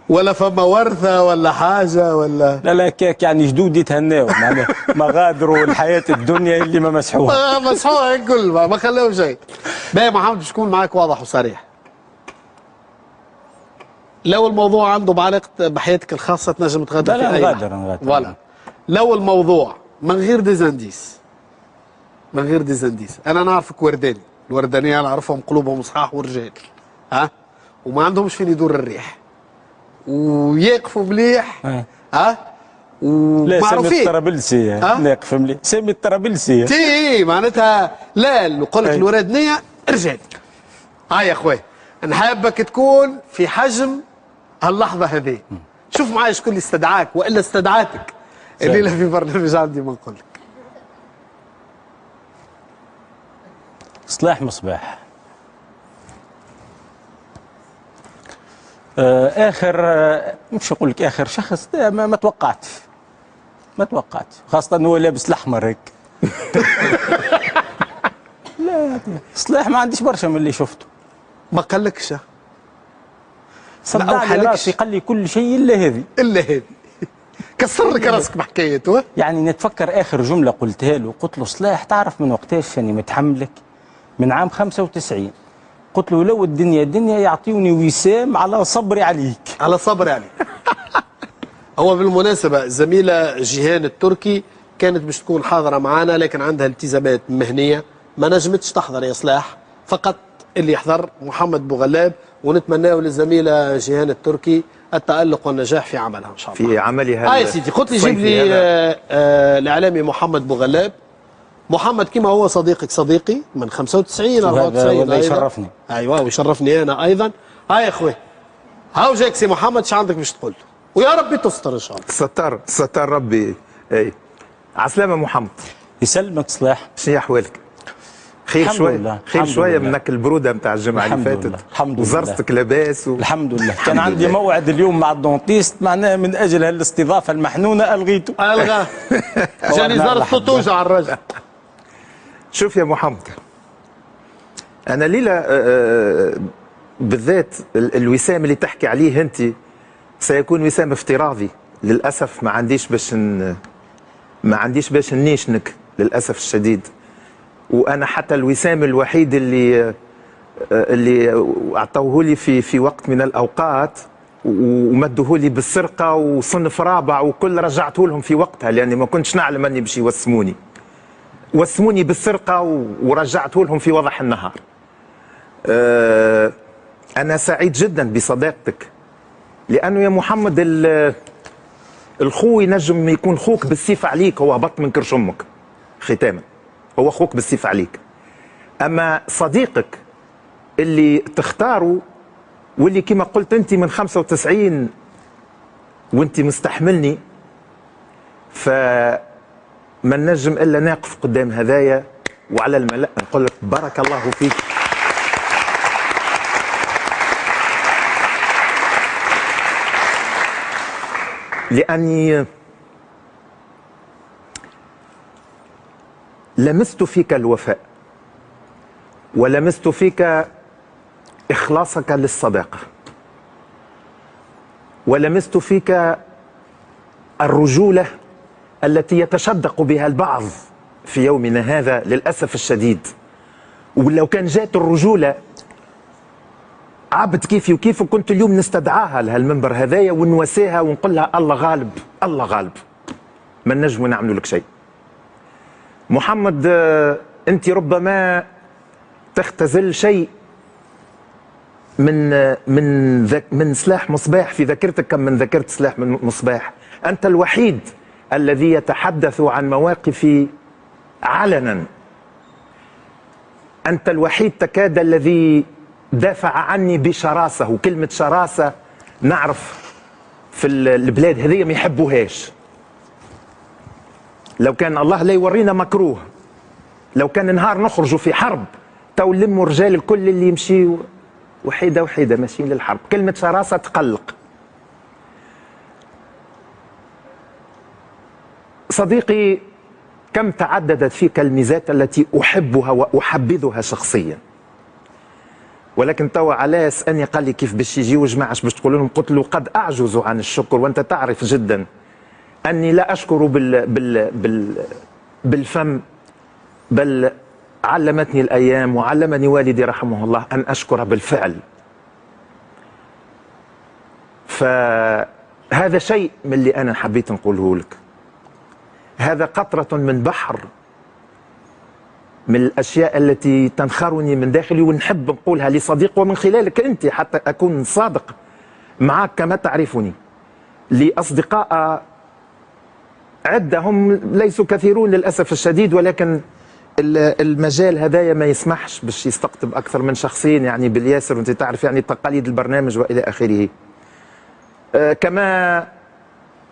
ولا فما ورثه ولا حاجه ولا؟ لا لا، كاك يعني جدودي تهناو معناها ما غادروا الحياه الدنيا اللي ما مسحوها. مسحوها الكل ما خلاو شيء. باهي محمد باش نكون معاك واضح وصريح. لو الموضوع عنده بعلاقه بحياتك الخاصه تنجم تغادر في اي نغادر فوالا. لو الموضوع من غير ديزانديس، من غير ديزانديس، انا نعرفك ورداني، الوردانيه انا نعرفهم قلوبهم صحاح ورجال، ها، وما عندهمش فين يدور الريح، ويقفوا مليح، ها، ومعروفين. لا سامي الطرابلسي ناقف مليح، سامي الطرابلسي تي معناتها لا نقول لك الوردانيه رجال. هاي يا خويا نحبك تكون في حجم هاللحظه هذه. شوف معايا شكون اللي استدعاك والا استدعاتك الليله في برنامج عندي ما نقول لك. صلاح مصباح اخر مش نقول لك اخر شخص ما توقعتش، ما توقعتش، خاصه انه هو لابس الاحمر هيك. لا صلاح ما عنديش برشا من اللي شفته. ما قالكش؟ صدعني راسي قال لي كل شيء الا هذه، الا هذه. كسر لك راسك بحكايته. يعني نتفكر اخر جمله قلتها له، قلت له صلاح تعرف من وقتاش اني متحملك؟ من عام 95. قلت له لو الدنيا يعطيوني وسام على صبري عليك. على صبري عليك. هو بالمناسبه الزميله جيهان التركي كانت باش تكون حاضره معنا لكن عندها التزامات مهنيه ما نجمتش تحضر يا صلاح، فقط اللي يحضر محمد بوغلاب، ونتمنى للزميله جيهان التركي التألق والنجاح في عملها ان شاء الله. في عملها. يا سيدي قلت لي جيب لي الاعلامي محمد بوغلاب. محمد كما هو صديقك صديقي من 95 94 والله يشرفني. ايوه ويشرفني انا ايضا. هاي يا اخوي هاو جاك سي محمد شو عندك باش تقول له؟ ويا ربي تستر ان شاء الله. ستر ربي. اي عسلامة محمد. يسلمك صلاح. شنو احوالك؟ خير شويه. خير شويه منك البروده نتاع الجمعه اللي فاتت. الحمد لله. وزرتك لاباس الحمد لله. كان عندي موعد اليوم مع الدونتيست معناه من اجل هالاستضافه المحنونه الغيته. الغى. جاني زرت توجع على الرجل. شوف يا محمد، انا ليله بالذات الوسام اللي تحكي عليه انت سيكون وسام افتراضي للاسف. ما عنديش باش ننيشنك للاسف الشديد. وانا حتى الوسام الوحيد اللي اعطوه لي في وقت من الاوقات ومدوه لي بالسرقه وصنف رابع وكل رجعته لهم في وقتها لاني ما كنتش نعلم اني باش وسموني بالسرقه ورجعته لهم في وضح النهار. انا سعيد جدا بصداقتك لانه يا محمد الخو ينجم يكون خوك بالسيف عليك، هو هبط من كرش امك ختاما، هو اخوك بالسيف عليك. اما صديقك اللي تختاره واللي كما قلت انت من 95 وانت مستحملني، فما نجم الا نقف قدام هدايا وعلى الملأ نقول لك بارك الله فيك. لاني لمست فيك الوفاء ولمست فيك إخلاصك للصداقة ولمست فيك الرجولة التي يتشدق بها البعض في يومنا هذا للأسف الشديد. ولو كان جات الرجولة عبد كيفي وكيفك كنت اليوم نستدعاها لهالمنبر هذايا ونواسيها ونقول لها الله غالب الله غالب، ما نجم نعملوا لك شيء. محمد انت ربما تختزل شيء من سلاح مصباح في ذاكرتك كم من ذكرت سلاح من مصباح. انت الوحيد الذي يتحدث عن مواقفي علنا، انت الوحيد تكاد الذي دافع عني بشراسه، وكلمه شراسه نعرف في البلاد هذه ما يحبوهاش. لو كان الله لا يورينا مكروه، لو كان نهار نخرجوا في حرب تو لموا الرجال الكل اللي يمشيوا وحيده وحيده ماشيين للحرب. كلمه شراسه تقلق. صديقي كم تعددت فيك الميزات التي احبها واحبذها شخصيا. ولكن توا علاء سالني قال لي كيف باش يجيو جماعه باش تقول لهم، قلت له قد اعجز عن الشكر، وانت تعرف جدا اني لا اشكر بالفم، بل علمتني الايام وعلمني والدي رحمه الله ان اشكر بالفعل. فهذا شيء من اللي انا حبيت نقوله لك، هذا قطره من بحر من الاشياء التي تنخرني من داخلي، ونحب نقولها لصديق ومن خلالك انت حتى اكون صادق معك كما تعرفني. لاصدقاء عده هم ليسوا كثيرون للاسف الشديد، ولكن المجال هذايا ما يسمحش باش يستقطب اكثر من شخصين يعني بالياسر، وانت تعرف يعني تقاليد البرنامج والى اخره. كما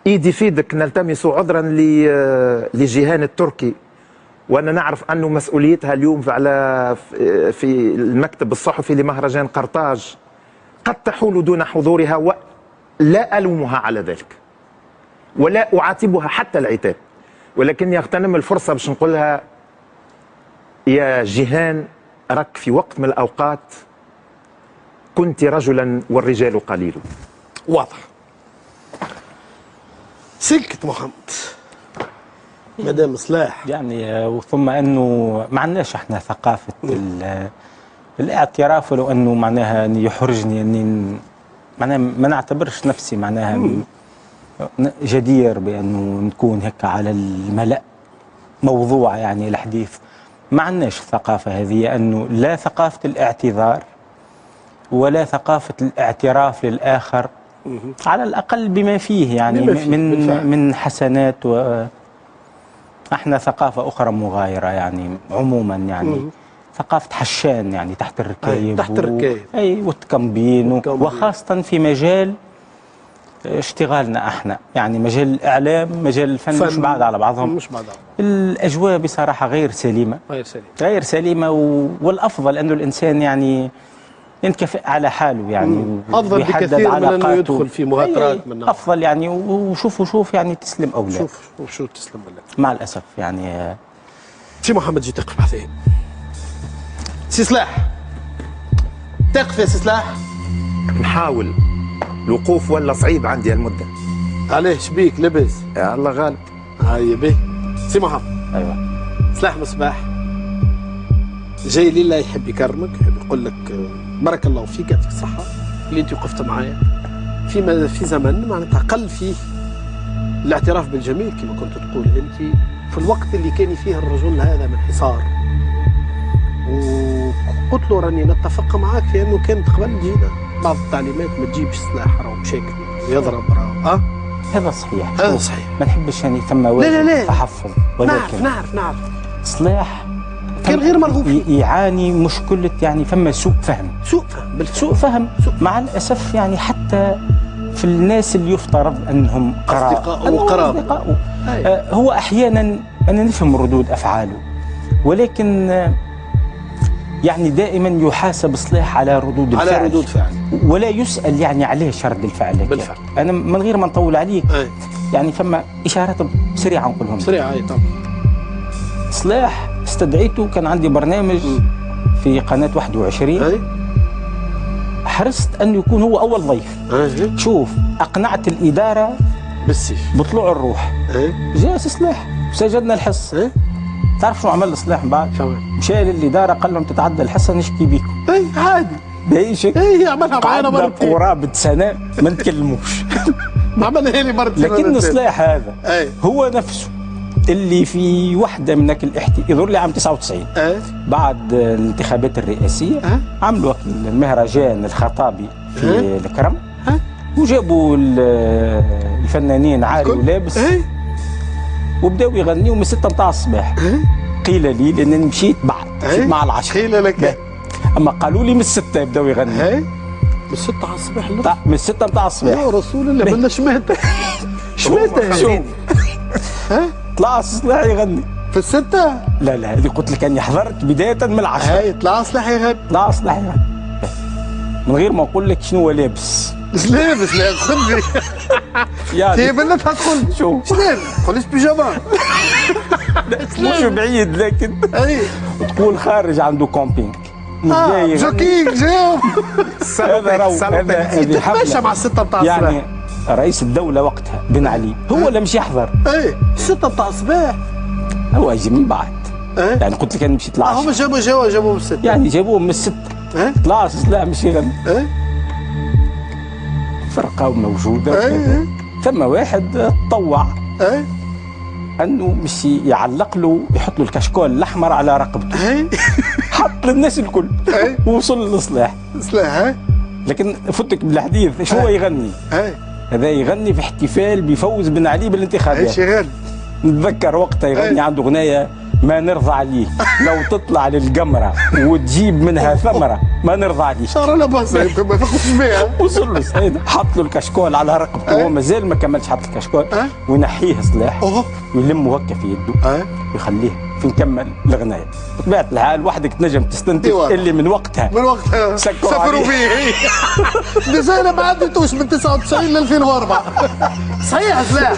ايدي في يدك نلتمس عذرا لجيهان التركي، وانا نعرف انه مسؤوليتها اليوم على في المكتب الصحفي لمهرجان قرطاج قد تحول دون حضورها، ولا الومها على ذلك ولا اعاتبها حتى العتاب، ولكني اغتنم الفرصه باش نقول لها يا جيهان، راك في وقت من الاوقات كنت رجلا والرجال قليل. واضح. سكت محمد مدام صلاح. يعني وثم انه ما عندناش احنا ثقافه الاعتراف، ولو انه معناها يحرجني اني معناها ما نعتبرش نفسي معناها جدير بانه نكون هيك على الملأ موضوع يعني الحديث. ما عندناش الثقافه هذه، انه لا ثقافه الاعتذار ولا ثقافه الاعتراف للاخر على الاقل بما فيه يعني من حسنات. احنا ثقافه اخرى مغايره يعني عموما يعني ثقافه حشان يعني تحت الركايب، تحت الركايب اي والتكمبين، وخاصه في مجال اشتغالنا احنا يعني مجال الاعلام، مجال الفن مش بعاد على بعضهم، مش بعاد. الاجواء بصراحه غير سليمه، غير سليمه والافضل انه الانسان يعني ينكفئ على حاله يعني، افضل بكثير من انه يدخل في مهاترات منها. افضل يعني وشوف يعني تسلم او لا. شوف تسلم ولا مع الاسف يعني. سي محمد جي تقف بحثين. سي صلاح تقف يا سي صلاح. نحاول. الوقوف ولا صعيب عندي المده. عليه شبيك لبس؟ يا الله غالب. هيا به. سي محمد. ايوه. صلاح مصباح جاي لله يحب يكرمك، يحب يقول لك بارك الله فيك، يعطيك الصحة اللي انت وقفت معايا في زمن معناتها قل فيه الاعتراف بالجميل كما كنت تقول انت، في الوقت اللي كان فيه الرجل هذا من حصار. وقلت له راني نتفق معاك في انه كانت قبل تجينا بعض التعليمات ما تجيبش سلاح راهو مشاكل يضرب راهو. هذا صحيح. هذا صحيح. ما نحبش يعني ثم واجب تحفظ، ولكن نعرف صلاح كان غير مرغوب يعاني مشكلة يعني فما سوء فهم مع الأسف يعني حتى في الناس اللي يفترض أنهم أصدقاء هو أحيانا أنا نفهم ردود أفعاله، ولكن يعني دائما يحاسب صلاح على ردود الفعل ولا يسأل يعني علاش رد الفعل بالفعل. أنا من غير ما نطول عليك يعني فما إشارات سريعة نقولهم سريعة. طبعا صلاح استدعيته، كان عندي برنامج في قناة 21 حرصت أن يكون هو أول ضيف. شوف أقنعت الإدارة بالسيف بطلوع الروح. جاء صلاح وسجدنا الحص. تعرف شو عمل صلاح بعد؟ مشى للإدارة قال لهم تتعدى الحصة نشكي بيكم. عادي بيشك. عملها معانا مرتين قرابة سنة ما نتكلموش. عملها لي مرتين. لكن صلاح هذا هو نفسه اللي في وحده من يظهر لي عام 99 بعد الانتخابات الرئاسيه عملوا المهرجان الخطابي في الكرم وجابوا الفنانين عاري ولابس وبداو يغنيوا من 6 متاع الصباح. قيل لي لانني مشيت مع العشرة. قيل لك اما قالوا لي من 6 يبداو يغنيوا. من 6 على الصباح من 6 متاع الصباح يا رسول الله. بلا شماتة شوف طلع صلاح يغني في 6. لا هذه قلت لك اني حضرت بدايه من 10. طلع صلاح يغني. من غير ما نقول لك شنو هو لابس. مش لابس لا خذني يعني بنتها تدخل. شوف مش لابس تقوليش بيجاما مش بعيد لكن تقول خارج عنده كومبينج مش جاي يغني. جوكيك جاوب. هذا راهو هذه تتماشى مع الستة بتاع الصباح. يعني رئيس الدولة وقتها بن علي هو اللي مش يحضر. ايه الستة بتاع الصباح هو يجي من بعد. ايه يعني قلت لك انا مشيت العشرة. هم جابوه من الستة. يعني جابوه من الستة. ايه طلع لا مش يغني. ايه فرقة موجودة. ايه ثم واحد تطوع ايه انه مش يعلق له، يحط له الكشكول الاحمر على رقبته. ايه حط للناس الكل. ايه ووصل للصلاح. سلاح. ايه لكن فتك بالحديث شو هو يغني؟ ايه هذا يغني في احتفال بفوز بن علي بالانتخابات. ايش يغني؟ نتذكر وقتها يغني عنده اغنيه ما نرضى عليه، لو تطلع للقمره وتجيب منها ثمره ما نرضى عليه. شهر لا باس ما يفقش بها. وصل له سيد حط له الكشكول على رقبته وهو مازال ما كملش حط الكشكول وينحيه صلاح اوه ويلمه هكا في يده ويخليه في نكمل الغنايه. بطبيعه الحال وحدك تنجم تستنتج اللي من وقتها سكروا فيه. لسه انا ما عدتوش من 99 ل 2004. صحيح سلاح.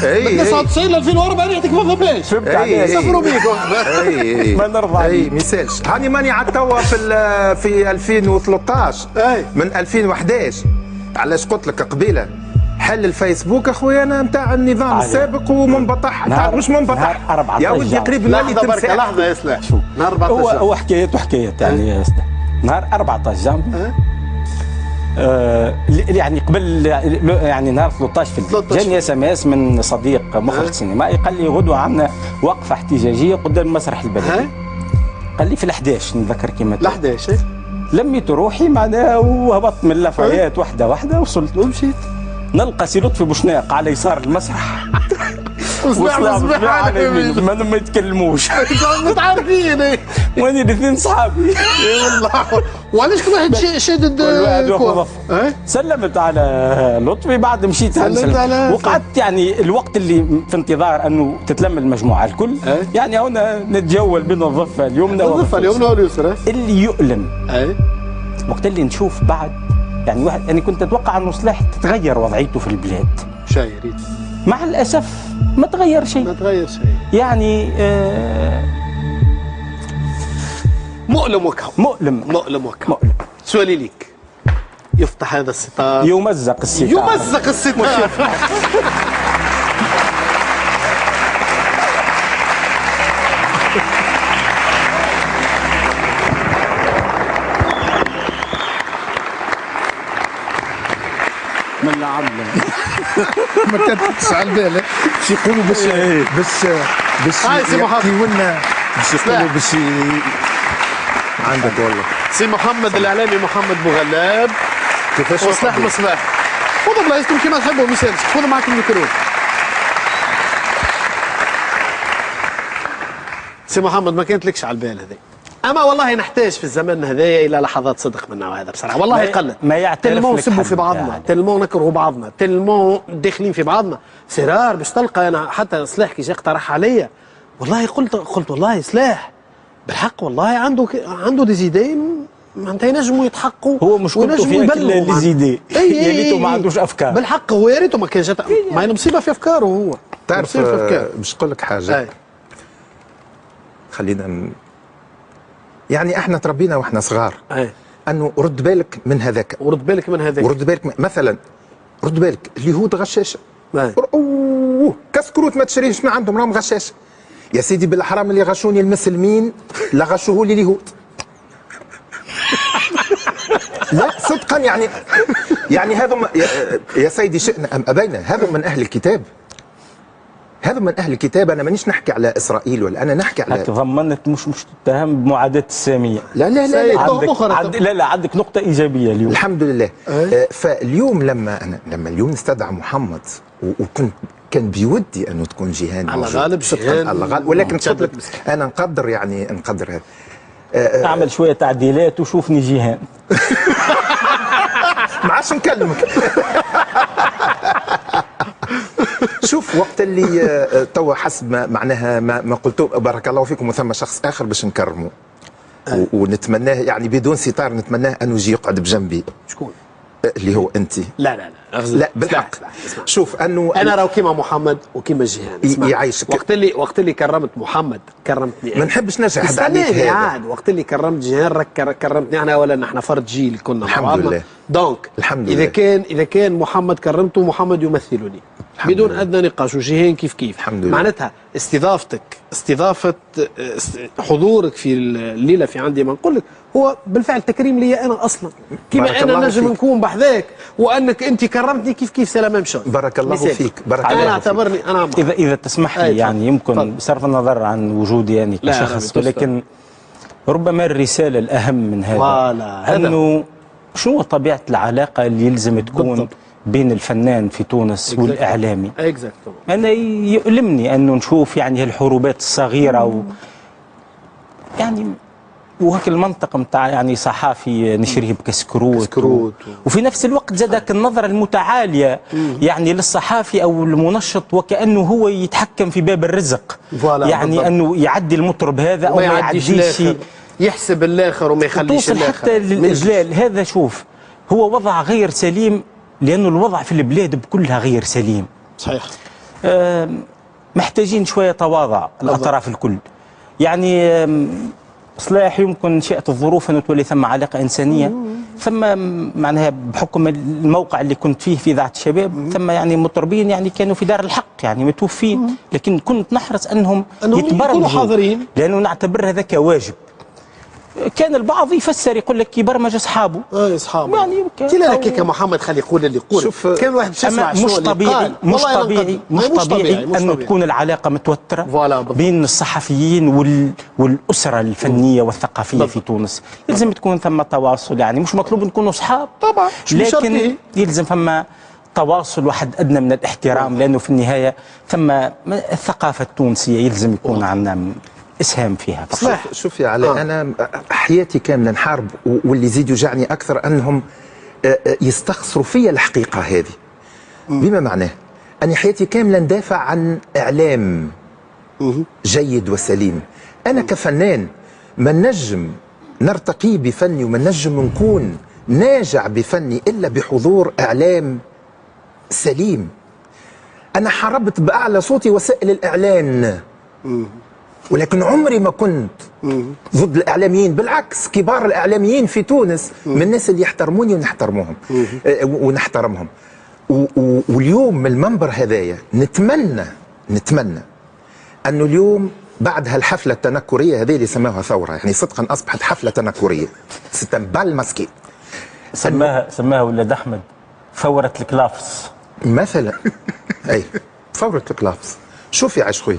من 99 ل 2004 ريحتك ما ضباش. فهمت عليه. سافروا بيك. ما نرضى عليه. ما يسالش. هاني ماني على توا في 2013 من 2011. علاش قلت لك قبيله حل الفيسبوك اخويا انا نتاع النظام السابق ومنبطح. مش منبطح يا ولدي قريب نولي تمسح. لحظه يا سلاح. نهار 14 هو حكايات يعني يا سلاح. نهار 14 جانفي يعني قبل يعني نهار 13 في الليل جاني اس ام اس من صديق مخرج سينمائي قال لي غدوه عندنا وقفه احتجاجيه قدام المسرح البلدي. قال لي في ال11 نتذكر كيما ال11 لميت روحي معناها وهبطت من اللافايات واحده وصلت ومشيت نلقى سي لطفي بوشناق على يسار المسرح وصلاح على يمين ما يتكلموش. متعارفين. واني الاثنين صحابي. اي والله. وعلاش كل واحد شادد كل واحد ياخذ. سلمت على لطفي بعد مشيت وقعدت يعني الوقت اللي في انتظار انه تتلم المجموعه الكل. يعني هنا نتجول بين الضفه اليمنى واليسرى. اللي يؤلم وقت اللي نشوف بعد يعني واحد يعني كنت اتوقع انه صلاح تتغير وضعيته في البلاد. شايرين مع الاسف ما تغير شيء. يعني مؤلم وكهو. مؤلم. سؤالي ليك يفتح هذا الستار. يمزق الستار. من العمل ما كانتش على بالك باش يقولوا باش يحكيوا لنا باش يقولوا باش عندك والله سي محمد الاعلامي محمد بوغلاب كيفاش وصلاح مصباح. خذوا بلايصتكم كيما تحبوا ما يسالش. خذوا معكم الميكرو. سي محمد ما كانت لكش على البال هذه. اما والله نحتاج في الزمن هذايا الى لحظات صدق من النوع هذا بصراحه. والله قلت ما يعترف تلمون لك نسبوا في بعضنا يعني. تلمون نكرهوا بعضنا تلمون داخلين في بعضنا. سرار باش تلقى انا حتى صلاح كي جا اقترح عليا والله قلت والله صلاح بالحق والله عنده دي زيدي معناتها ينجموا يتحققوا. هو مشكلته في لي زيدي. يا ريته ما عندوش افكار. بالحق هو يا ريته ما كان جات ما هي المصيبه في افكاره هو. تعرف باش نقول لك حاجه. خلينا يعني احنا تربينا واحنا صغار انه رد بالك من هذاك ورد بالك مثلا رد بالك اليهود غشاشه. كسكروت ما تشريهش من عندهم راهم غشاشه. يا سيدي بالحرام اللي غشوني المسلمين لا غشوه لي اليهود. لا صدقا يعني هذا يا سيدي شئنا ام ابينا هذا من اهل الكتاب. هذا من اهل الكتاب. انا مانيش نحكي على اسرائيل ولا انا نحكي على ضمنت مش تتهم بمعاداه الساميه. لا عندك نقطه ايجابيه اليوم الحمد لله. فاليوم لما اليوم نستدعى محمد كان بيودي انه تكون جيهان على غالب جيهان على غالب ولكن انا نقدر هذا اعمل شويه تعديلات وشوفني جيهان. ما عادش نكلمك. شوف وقت اللي توا حسب معناها ما قلتوه بارك الله فيكم وثم شخص اخر باش نكرمه ونتمناه يعني بدون ستار نتمناه انه يجي يقعد بجنبي. شكون؟ اللي هو انت. لا لا بالحق. شوف انه انا راهو كيما محمد وكيما جيهان يعيشك. وقت اللي كرمت محمد كرمتني ما نحبش نجحد عليك هذا. عاد وقت اللي كرمت جيهان راك كرمتني انا، ولا نحن فرد جيل كنا مع بعضنا. الحمد لله. دونك الحمد اذا لله. اذا كان محمد كرمته، محمد يمثلني بدون ادنى نقاش، وجيهان كيف كيف. الحمد لله. معناتها استضافه حضورك في الليله في عندي ما نقول لك هو بالفعل تكريم لي انا اصلا، كما انا نجم نكون بحذاك وانك انت كرمتني كيف كيف سلام مشون. بارك الله فيك. بارك انا الله اعتبرني فيك. انا اذا تسمح لي يعني يمكن بصرف النظر عن وجودي يعني كشخص، ولكن ربما الرساله الاهم من هذا انه شنو طبيعه العلاقه اللي يلزم تكون بالضبط بين الفنان في تونس والاعلامي. انا يؤلمني انه نشوف يعني هالحروبات الصغيره يعني وهيك المنطق نتاع يعني صحافي نشريه بكسكروت وفي نفس الوقت زادك النظره المتعاليه يعني للصحافي او المنشط وكانه هو يتحكم في باب الرزق، يعني بالضبط. انه يعدي المطرب هذا او ما يعديش، يحسب الاخر وما يخليش الاخر حتى للاجلال. هذا شوف هو وضع غير سليم، لانه الوضع في البلاد بكلها غير سليم. صحيح. محتاجين شويه تواضع الاطراف الكل. يعني صلاح يمكن شئت الظروف أن تولي ثم علاقة إنسانية، ثم معناها بحكم الموقع اللي كنت فيه في إذاعة الشباب، ثم يعني مطربين يعني كانوا في دار الحق يعني متوفين، لكن كنت نحرص أنهم يتبرمجوا حاضرين، لأنه نعتبر هذا كواجب. كان البعض يفسر يقول لك يبرمج اصحابه. اصحابه يعني كي لا هكاك محمد خلي يقول اللي يقول. كان واحد باش يسمع مش طبيعي مش طبيعي انه تكون العلاقه متوتره بين الصحفيين والاسره الفنيه والثقافيه في تونس. يلزم تكون ثم تواصل، يعني مش مطلوب نكونوا اصحاب طبعا، لكن يلزم ثم تواصل وحد ادنى من الاحترام، لانه في النهايه ثم الثقافه التونسيه يلزم يكون عندنا اسهام فيها. شوف يا علاء، انا حياتي كامله نحارب، واللي يزيد يوجعني اكثر انهم يستخسروا فيا الحقيقه هذه. بما معناه اني حياتي كامله ندافع عن اعلام جيد وسليم. انا كفنان ما نجم نرتقي بفني وما نجم نكون ناجع بفني الا بحضور اعلام سليم. انا حاربت باعلى صوتي وسائل الاعلان، ولكن عمري ما كنت ضد الاعلاميين، بالعكس كبار الاعلاميين في تونس من الناس اللي يحترموني ونحترمهم ونحترمهم. واليوم من المنبر هذايا نتمنى انه اليوم بعد هالحفله التنكريه هذه اللي سماها ثوره، يعني صدقا اصبحت حفله تنكريه ستنبال مسكين، سماها ولاد احمد ثوره الكلافس مثلا. اي ثوره الكلافس. شوف يا عيش خوي،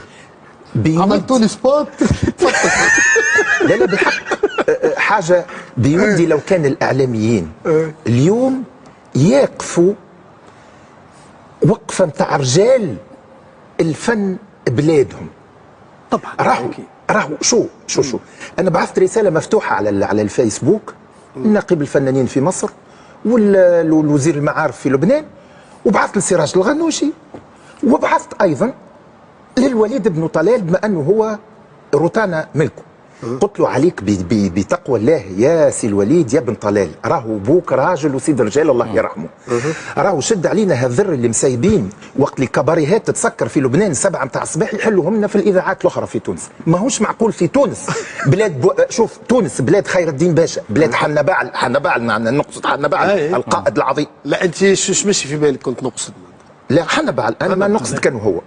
عملتوا لي سبوت. لا بالحق حاجه بيودي لو كان الاعلاميين اليوم يقفوا وقفه نتاع رجال الفن بلادهم. طبعا راهو شو انا بعثت رساله مفتوحه على الفيسبوك لنقيب الفنانين في مصر والوزير المعارف في لبنان، وبعثت لسراج الغنوشي، وبعثت ايضا للوليد بن طلال بما انه هو روتانا ملكه. قلت له عليك بتقوى الله يا سي الوليد يا بن طلال، راهو بوك راجل وسيد رجال الله يرحمه، راهو شد علينا هالذر اللي مسايبين وقت اللي كباريهات تتسكر في لبنان 7 متاع الصباح يحلوهم لنا في الاذاعات الاخرى في تونس. ماهوش معقول في تونس بلاد شوف تونس بلاد خير الدين باشا، بلاد حنبعل نقصد حنبعل القائد العظيم. لا انت ايش مشي في بالك كنت نقصد؟ لا حنبعل انا ما نقصد كان هو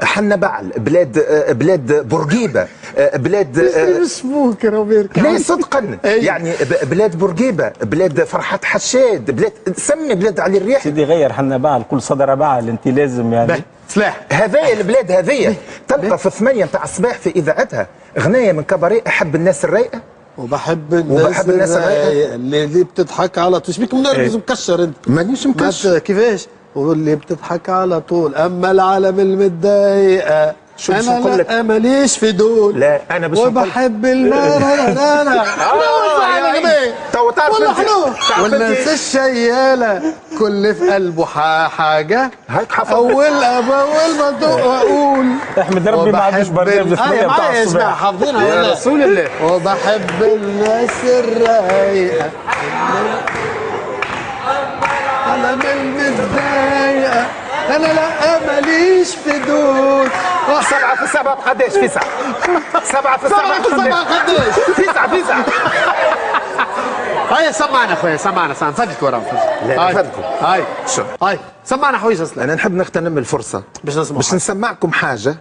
حنبعل، بلاد بورقيبه، بلاد اسموك روبيرك لا صدقا يعني بلاد بورقيبه، بلاد فرحات حشاد، بلاد سمي بلاد علي الريح. سيدي غير حنبعل كل صدر بعل، انت لازم يعني سلاح هذايا البلاد هذيا تلقى في 8 متاع الصباح في اذاعتها غنايه من كباريه احب الناس الرايقه وبحب الناس الرايقه اللي بتضحك على طول. شبيك منرفز مكشر انت؟ مانيش مكشر. كيفاش؟ واللي بتضحك على طول، اما العالم المتضايقه انا لا ماليش في دول. لا انا بس وبحب المرارة تو تعرف والله حلو والناس الشياله كل في قلبه حاجه اول ما اقول احمد ربي ما عندوش برنامج في 8 متاع الصبح حافظينها يا رسول الله. وبحب الناس الرايقه على من متضايقة أنا لا ماليش في دول 7 في 7 بقداش؟ في 7 7 في 7 قداش؟ في 9 هيا سمعنا خويا سمعنا نفدك ورا لا نفدكم. هاي سمعنا حويجة أصلا. أنا نحب نغتنم الفرصة باش نسمعكم حاجة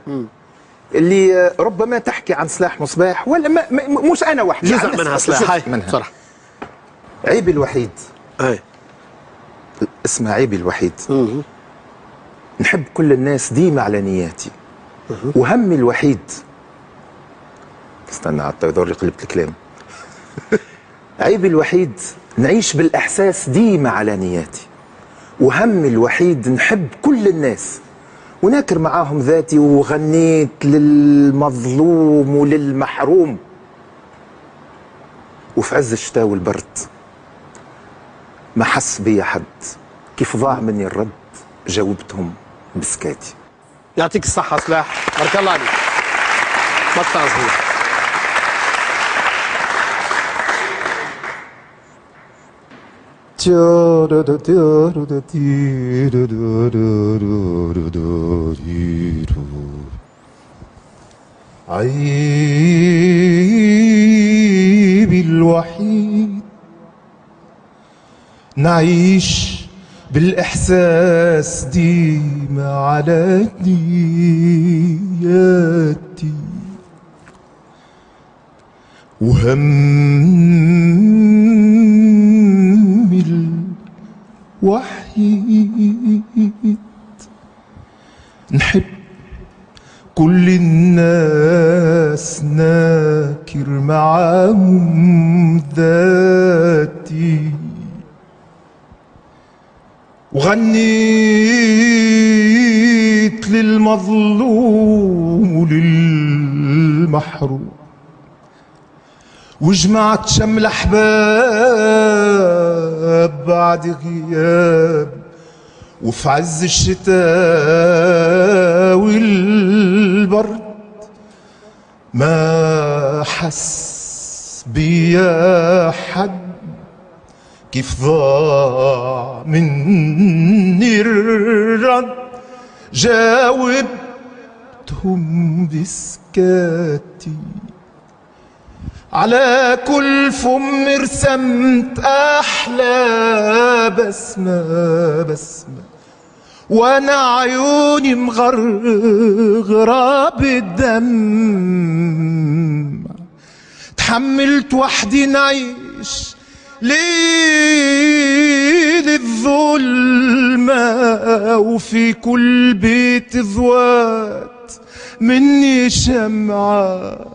اللي ربما تحكي عن سلاح مصباح ولا مش أنا وحدي، جزء منها سلاح. هاي بصراحة عيبي الوحيد اسمها عيبي الوحيد نحب كل الناس ديما على نياتي وهمي الوحيد استنى على الطيور قلبت الكلام عيبي الوحيد نعيش بالإحساس ديما على نياتي وهمي الوحيد نحب كل الناس وناكر معاهم ذاتي وغنيت للمظلوم وللمحروم وفي عز الشتاء والبرد ما حس بيا حد كيف ضاع مني الرد جاوبتهم بسكاتي. يعطيك الصحة سلاح بارك الله عليك مقطع صغير. عيبي الوحيد نعيش بالإحساس ديما على نياتي وهمي الوحيد نحب كل الناس ناكر معاهم ذاتي وغنيت للمظلوم وللمحروم وجمعت شمل احباب بعد غياب وفي عز الشتاء والبرد ما حس بيا حد كيف ضاع مني الرد جاوبتهم بسكاتي على كل فم رسمت أحلى بسمة وانا عيوني مغرغرة بالدم تحملت وحدي نعيش ليل الظلمة وفي كل بيت ذوات مني شمعة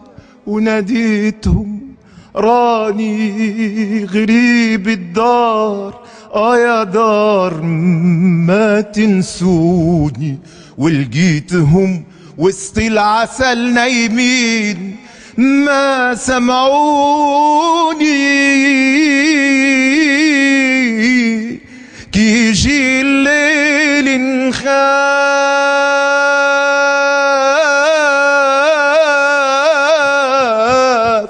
وناديتهم راني غريب الدار يا دار ما تنسوني ولقيتهم وسط العسل نايمين ما سمعوني كي يجي الليل نخاف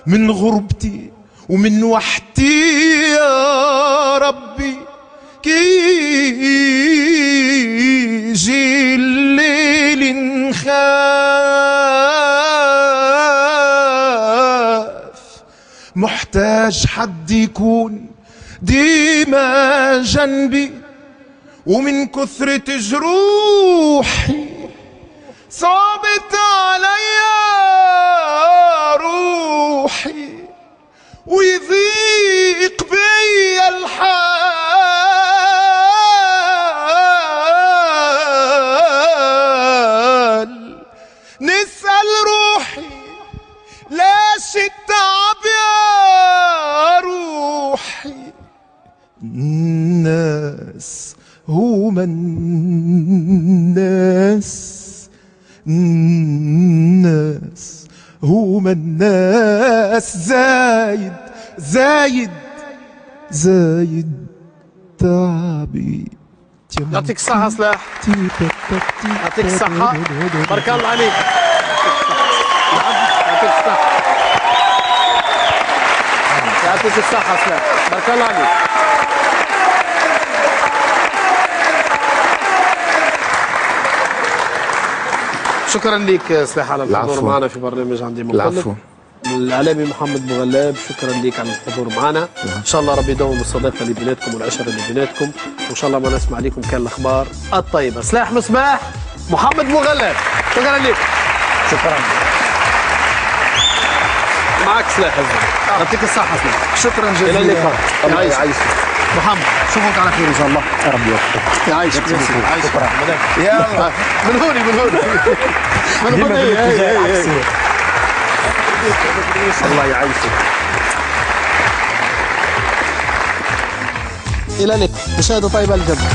من غربتي ومن وحدتي يا ربي كي يجي الليل نخاف محتاج حد يكون ديما جنبي ومن كثرة جروحي صابت عليا روحي ويضيق بيا الحال نسأل روحي ليش التعب يا روحي الناس هما الناس هما الناس زايد تعبي يعطيك الصحة سلاح يعطيك الصحة بارك الله عليك يعطيك الصحة سلاح بارك الله عليك شكرا لك سلاح على الحضور العفو. معنا في برنامج عندي مقلب. العفو. الاعلامي محمد بوغلاب شكرا لك على الحضور معنا. ان شاء الله ربي يدوم الصداقه اللي بيناتكم والعشره اللي بيناتكم، وان شاء الله ما نسمع عليكم كان الاخبار الطيبه. سلاح مصباح، محمد بوغلاب، شكرا لك. شكرا. معك سلاح يعطيك الصحه سلاح. شكرا الى جزيلا. اللقاء. الله يعيشك. محمد اشوفك على خير ان شاء الله. ربي يوفقك. يعيشك. شكرا. يلا من هوني من هوني من ديما هوني. بالاتجاه العكسي. الله يعيشك. الى اللقاء. مشاهده طيبه للجميع.